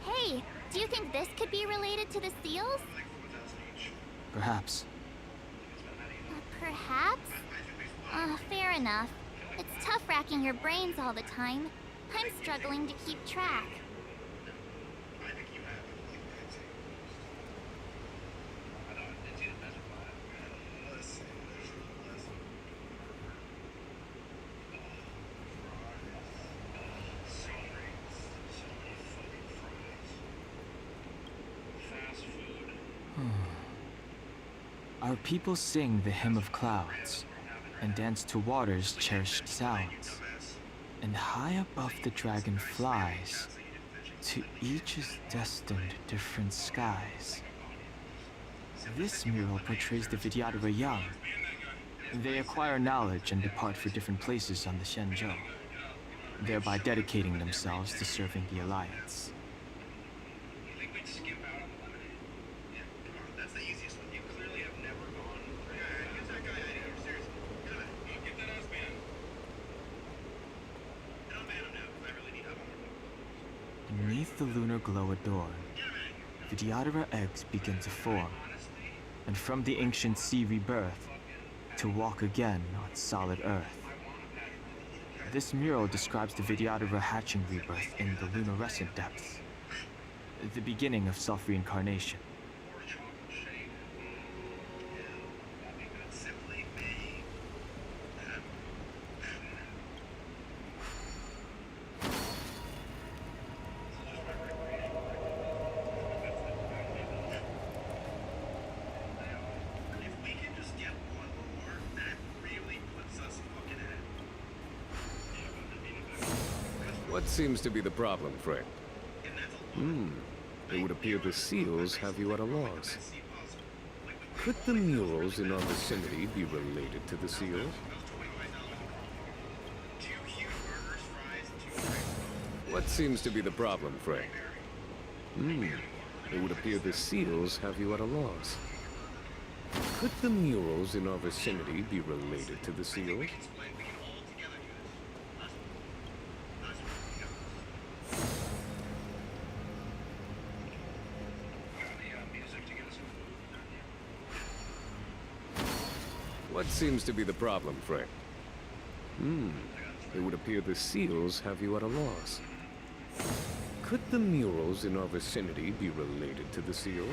Hey, do you think this could be related to the seals? Perhaps. Perhaps? Fair enough. It's tough racking your brains all the time. I'm struggling to keep track. Our people sing the hymn of clouds and dance to water's cherished sounds. And high above the dragon flies, to each is destined different skies. This mural portrays the Vidyadhara young. They acquire knowledge and depart for different places on the Xianzhou, thereby dedicating themselves to serving the Alliance. Beneath the lunar glow adorned, Vidyadhara eggs begin to form, and from the ancient sea rebirth, to walk again on solid earth. This mural describes the Vidyadhara hatching rebirth in the lunarescent depths, the beginning of self-reincarnation. What seems to be the problem, Frank? It would appear the seals have you at a loss. Could the murals in our vicinity be related to the seals? What seems to be the problem, Frank? It would appear the seals have you at a loss. Could the murals in our vicinity be related to the seals? What seems to be the problem, Frank? It would appear the seals have you at a loss. Could the murals in our vicinity be related to the seals?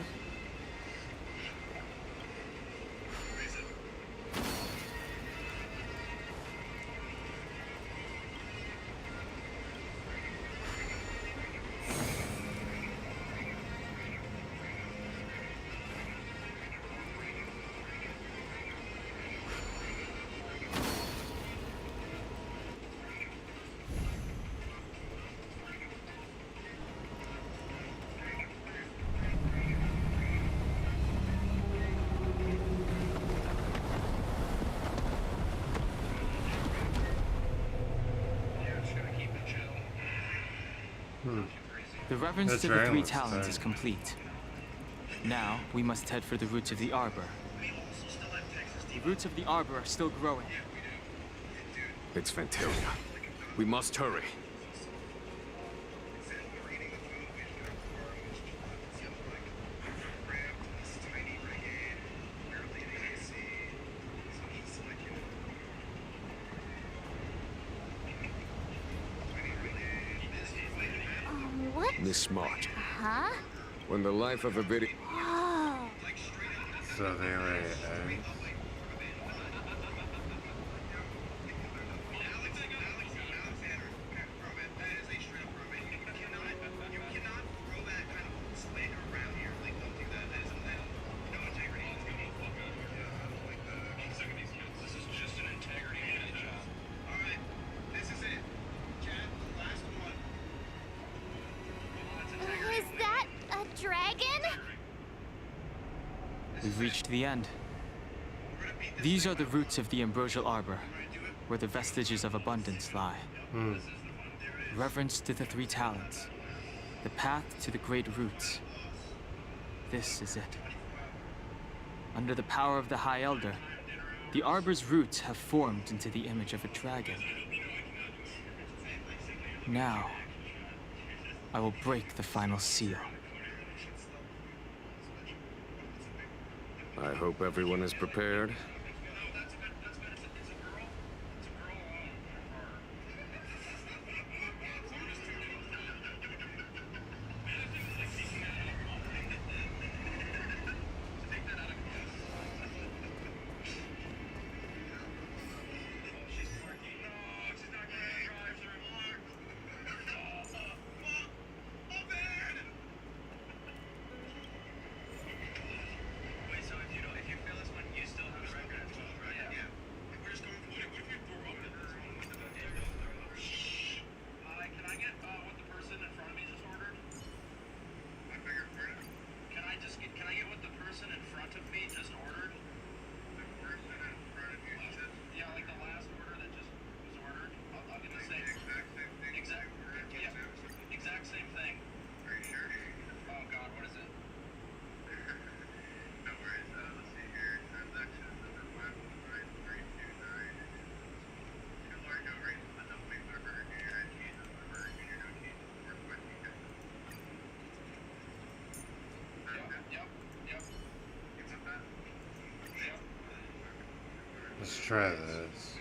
The reverence to the three talons is complete. Now, we must head for the roots of the arbor. The roots of the arbor are still growing. It's Fantalia. We must hurry. What? Miss Smart. Huh? When the life of a video... Whoa. So they lay eggs. Is that a dragon? We've reached the end. These are the roots of the ambrosial arbor, where the vestiges of abundance lie. Reverence to the three talents, the path to the great roots. This is it. Under the power of the High Elder, the arbor's roots have formed into the image of a dragon. Now, I will break the final seal. I hope everyone is prepared. Let's try this.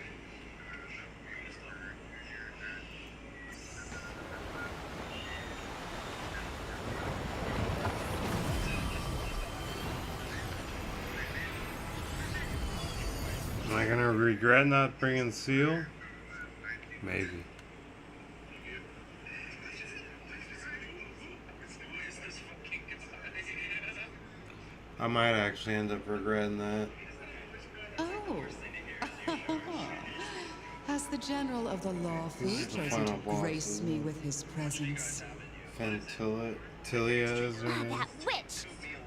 Am I gonna regret not bringing Seal? Maybe. I might actually end up regretting that. Oh. Has the General of the Lawful This is the chosen to final boss, grace isn't me it? with his presence? Tilia is her name. That witch!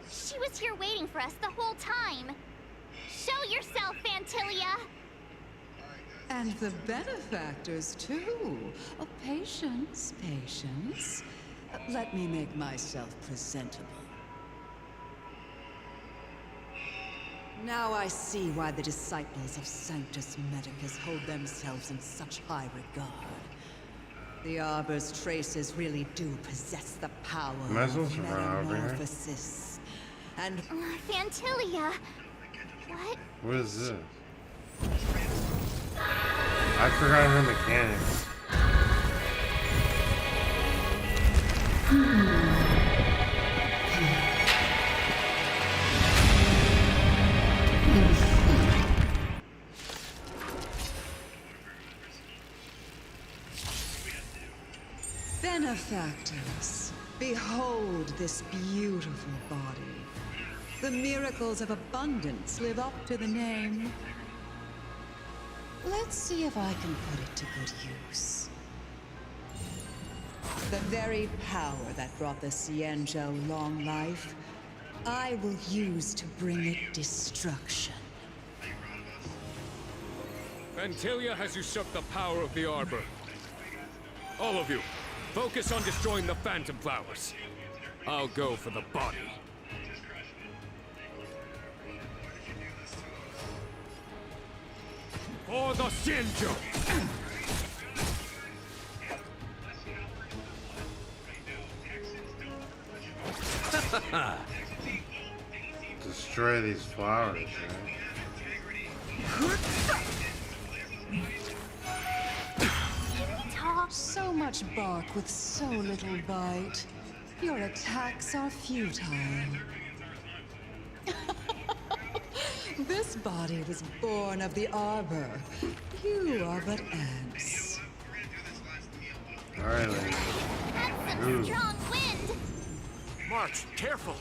She was here waiting for us the whole time! Show yourself, Fantilia! And the benefactors, too. Oh, patience, patience. Let me make myself presentable. Now I see why the disciples of Sanctus Medicus hold themselves in such high regard. The Arbor's traces really do possess the power Am I supposed of to run over here? metamorphosis. And Fantilia! What? What is this? I forgot her mechanics. benefactors, behold this beautiful body. The miracles of abundance live up to the name. Let's see if I can put it to good use. The very power that brought the Xianzhou long life, I will use to bring it destruction. Fantilia has usurped the power of the Arbor. All of you, focus on destroying the Phantom Flowers. I'll go for the body. For the Xianzhou! Destroy these flowers, right? So much bark with so little bite. Your attacks are futile. This body was born of the Arbor. You are but ants. Alright, lady. That's some Ooh. strong wind! March, careful!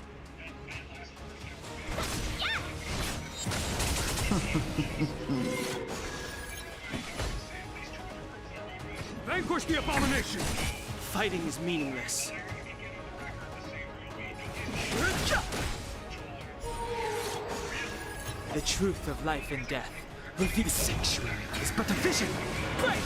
Vanquish the abomination! Fighting is meaningless. The truth of life and death, revealed sanctuary, is but a vision. Break!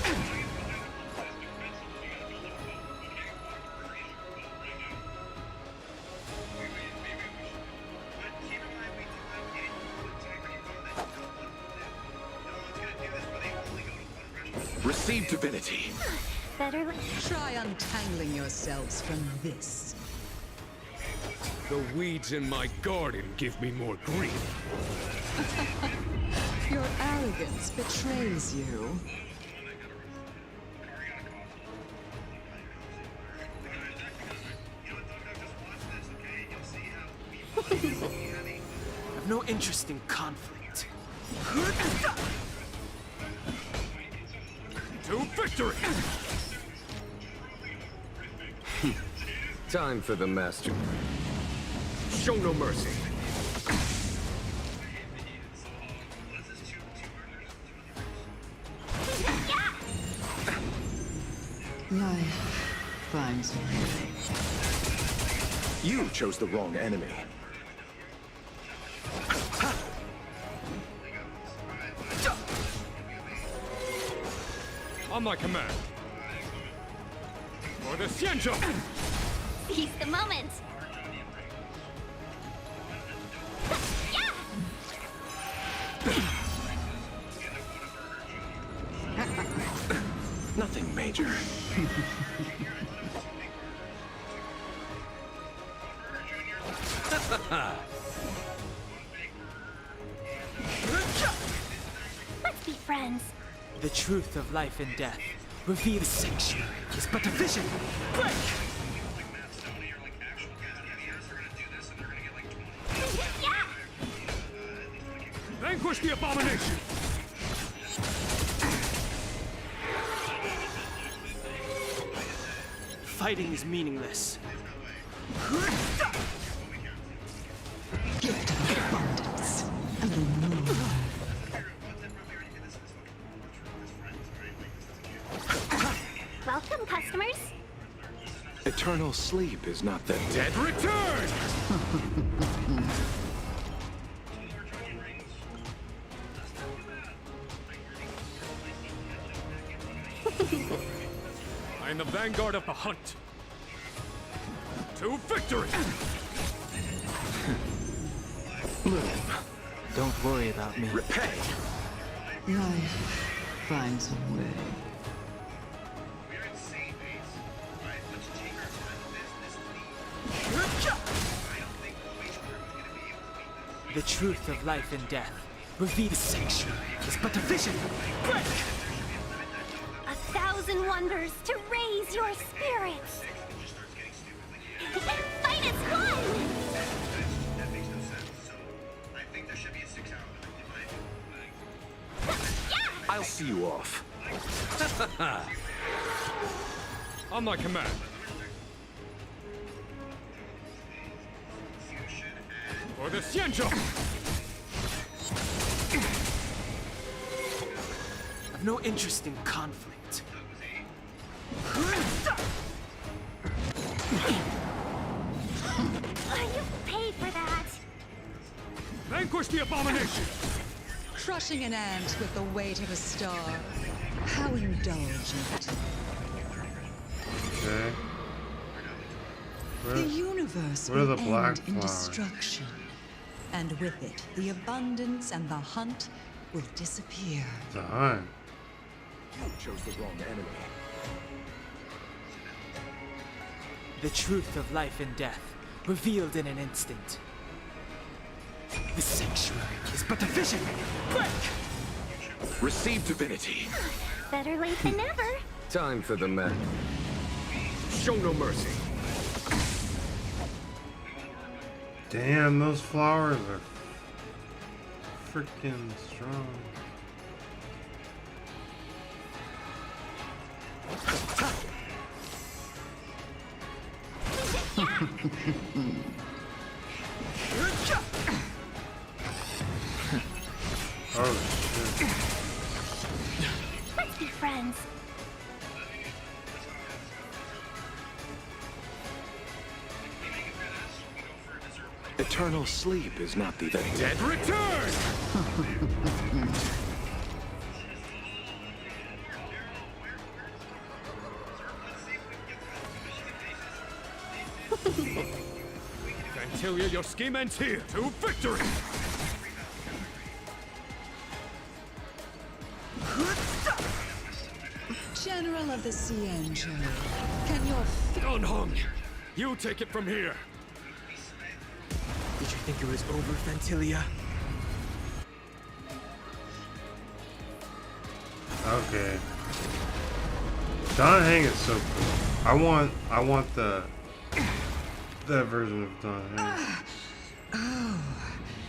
Receive divinity. Better try untangling yourselves from this. The weeds in my garden give me more grief. Your arrogance betrays you. I've no interest in conflict. To victory! Time for the master. Show no mercy. Life finds a way. You chose the wrong enemy. On my command. For the Xianzhou! seize the moment! Nothing major. Let's be friends. The truth of life and death, revealed sanctuary, is but a vision. Break! Vanquish the abomination! Fighting is meaningless. Gift of abundance of the moon. Welcome, customers. Eternal sleep is not the dead Return! I am the vanguard of the hunt. To victory! Don't worry about me. Repay! Life finds a way. The truth of life and death. Reveal the sanctuary is but a vision. Break! 1,000 wonders to raise your spirits. Fight is one! I'll see you off. On my command. For the Xianzhou! I've no interest in conflict. You paid for that. Vanquish the abomination! Crushing an ant with the weight of a star. How indulgent. Okay. The universe where are will the black end in flowers? destruction. And with it, the abundance and the hunt will disappear. The hunt. You chose the wrong enemy. The truth of life and death, revealed in an instant. The sanctuary is but a vision. Break! Receive divinity. Better late than never. Time for the men. Show no mercy. Damn, those flowers are freaking strong. Oh shit. Let's be friends. Eternal sleep is not the dead return! Vantilia, your scheme ends here. To victory! General of the Xianzhou, can your Donhong, you take it from here. Did you think it was over, Vantilia? Okay. Don Hang is so cool. I want that version of Don Hang. Oh,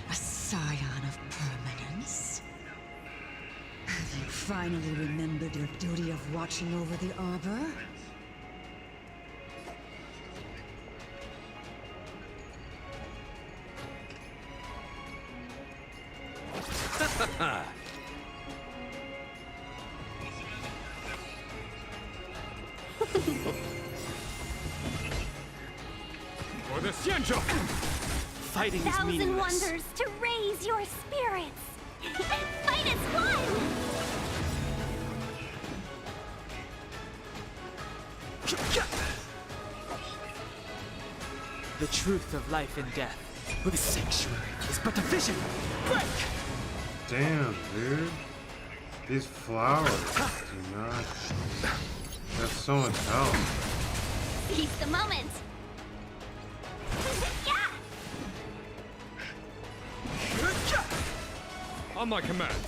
a scion of permanence. Have you finally remembered your duty of watching over the Arbor? For the Xianzhou! Fighting is 1,000 meaningless. wonders to raise your spirits. Fight is one! The truth of life and death, with the sanctuary is but a vision. Break! Damn, dude. These flowers do not. That's so much help. Seize the moment. On my command.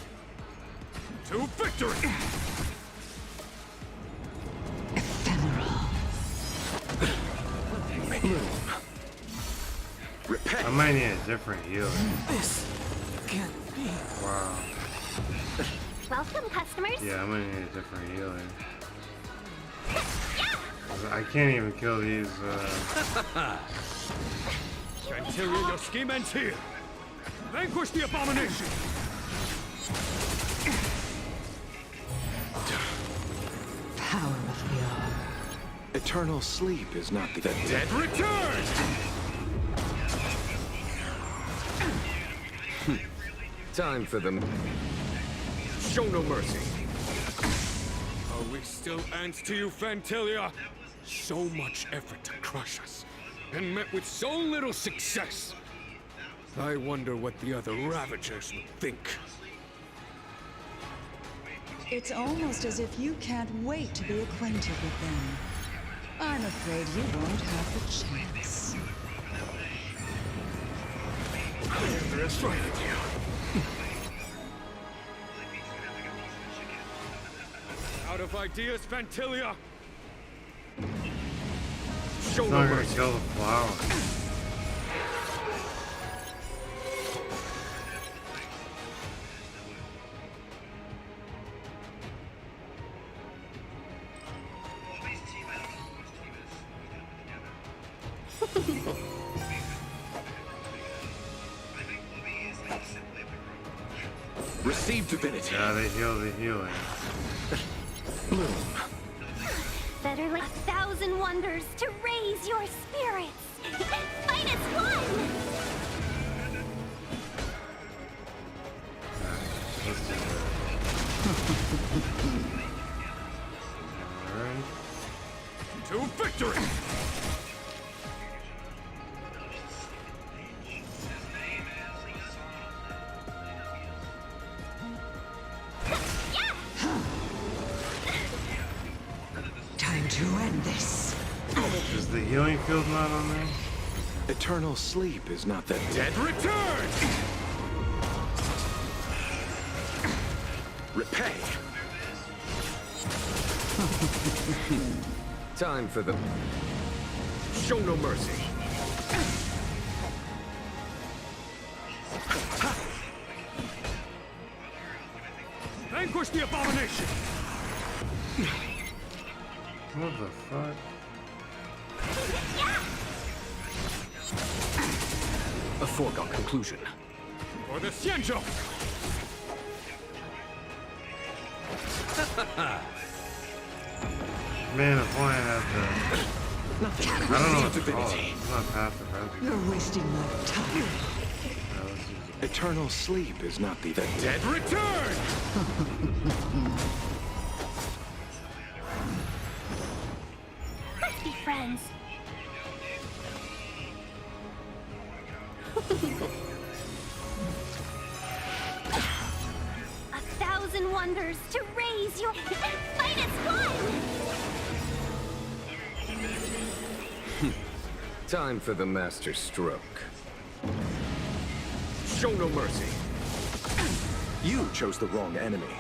To victory! I might need a different healer. This can't be. Wow. Welcome, customers. Yeah, I might need a different healer. I can't even kill these. Fantilia, your scheme ends here. Vanquish the abomination. Power of the Arbor. Eternal sleep is not the dead return! Time for them. Show no mercy. Are we still ants to you, Fantilia? So much effort to crush us, and met with so little success. I wonder what the other Ravagers would think. It's almost as if you can't wait to be acquainted with them. I'm afraid you won't have the chance. That's right with you. Out of ideas, Fantilia? Show It's no not gonna mercy. kill the flower. Receive divinity. Yeah, they heal the healing. Bloom. Better like 1,000 wonders to raise your spirits. Fight as one! Let's do that. Alright. To victory! Time to end this. Is the healing field not on there? Eternal sleep is not the dead return! Repay. Time for them. Show no mercy. Vanquish the abomination! What the fuck? A foregone conclusion. For the Xianzhou! Man, if only I had the... I don't know what to call it. It's not passive. You're wasting my time. Eternal sleep is not the dead return! Let's be friends. A 1,000 wonders to raise your... Fight as one! Time for the master stroke. Show no mercy. You chose the wrong enemy.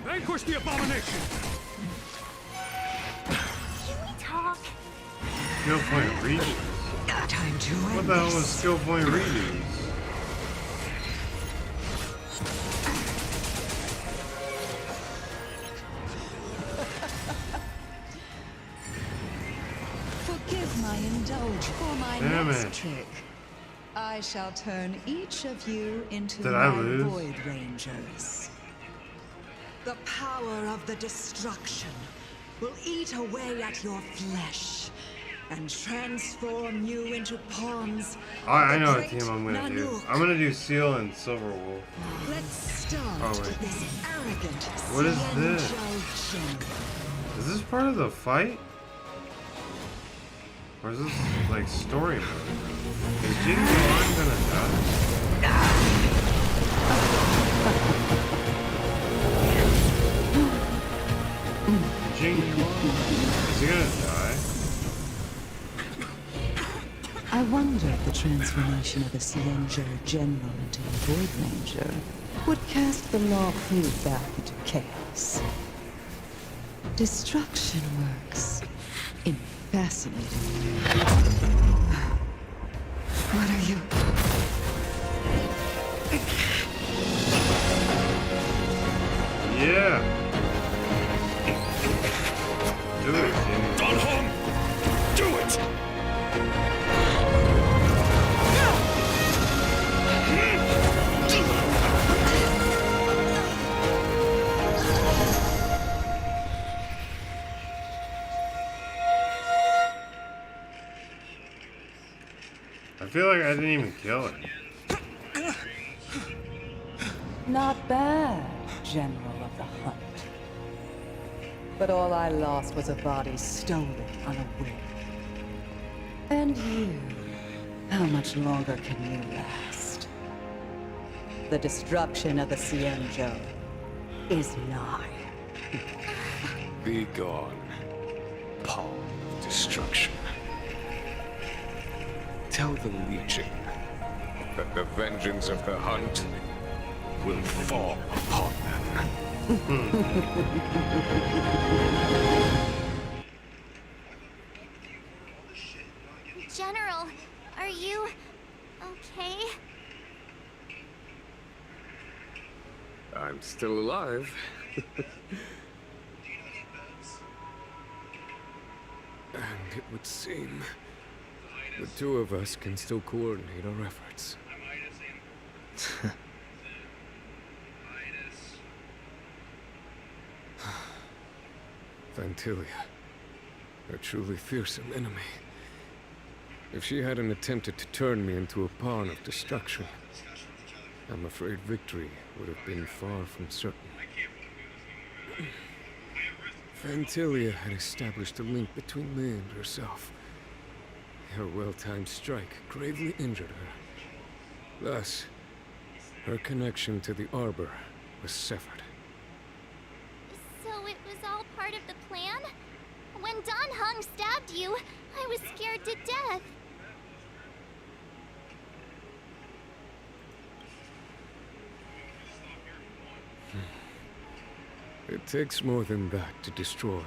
Vanquish the abomination! Can we talk? Skill point readings? Time to end What the hell was skill point readings? Forgive my indulge for my Damn next it. trick. I shall turn each of you into Did I my lose? Void Rangers. The power of the destruction will eat away at your flesh and transform you into pawns. I of know the what team great I'm gonna do. Nanook. I'm gonna do Seal and Silver Wolf. Let's start Oh, wait. with this arrogant What is this? Xianzhou general. Is this part of the fight? Or is this like story mode? Is Jing Yuan gonna die? Jing Yuan? Is he gonna die? I wonder if the transformation of a Xianzhou general into a Void Ranger would cast the Law Fu back into chaos. Destruction works in fascinating ways. What are you? Yeah. Do it, Jimmy. Don Hong! Do it! I feel like I didn't even kill her. Not bad, General of the Hunt. But all I lost was a body stolen on a whim. And you, how much longer can you last? The destruction of the Xianzhou is nigh. Be gone, pawn of destruction. Tell the Legion that the vengeance of the Hunt will fall upon them. General, are you okay? I'm still alive. And it would seem the two of us can still coordinate our efforts. Fantilia, a truly fearsome enemy. If she hadn't attempted to turn me into a pawn of destruction, I'm afraid victory would have been far from certain. Fantilia had established a link between me and herself. Her well-timed strike gravely injured her. Thus, her connection to the Arbor was severed. So it was all part of the plan? When Don Hung stabbed you, I was scared to death. It takes more than that to destroy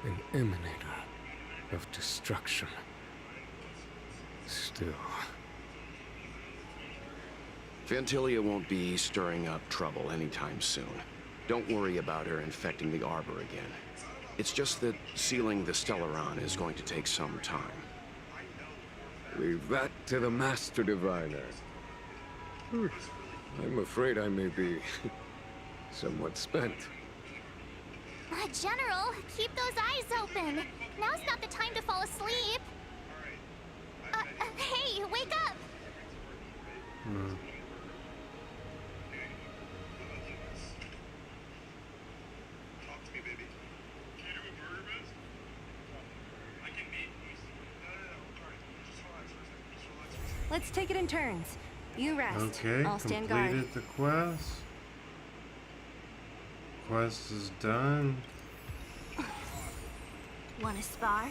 an emanator of destruction. Still... Fantilia won't be stirring up trouble anytime soon. Don't worry about her infecting the Arbor again. It's just that sealing the Stellaron is going to take some time. Leave that to the Master Diviner. I'm afraid I may be somewhat spent. General, keep those eyes open. Now's not the time to fall asleep. Hey, wake up! Let's take it in turns. You rest. Okay, I'll stand guard. completed the quest. Quest is done. Wanna spar?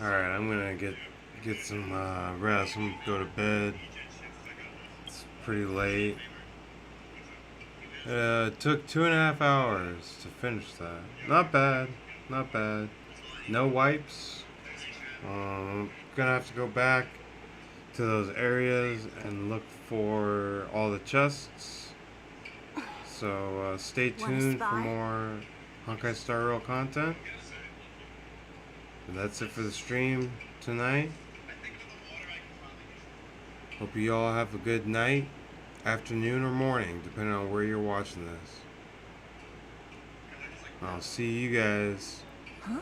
Alright, I'm gonna get some rest. I'm gonna go to bed. It's pretty late. It took 2.5 hours to finish that. Not bad. Not bad. No wipes. Gonna have to go back to those areas and look for all the chests. So stay tuned for more Honkai Star Rail content. And that's it for the stream tonight. Hope you all have a good night, afternoon, or morning, depending on where you're watching this. I'll see you guys. Huh?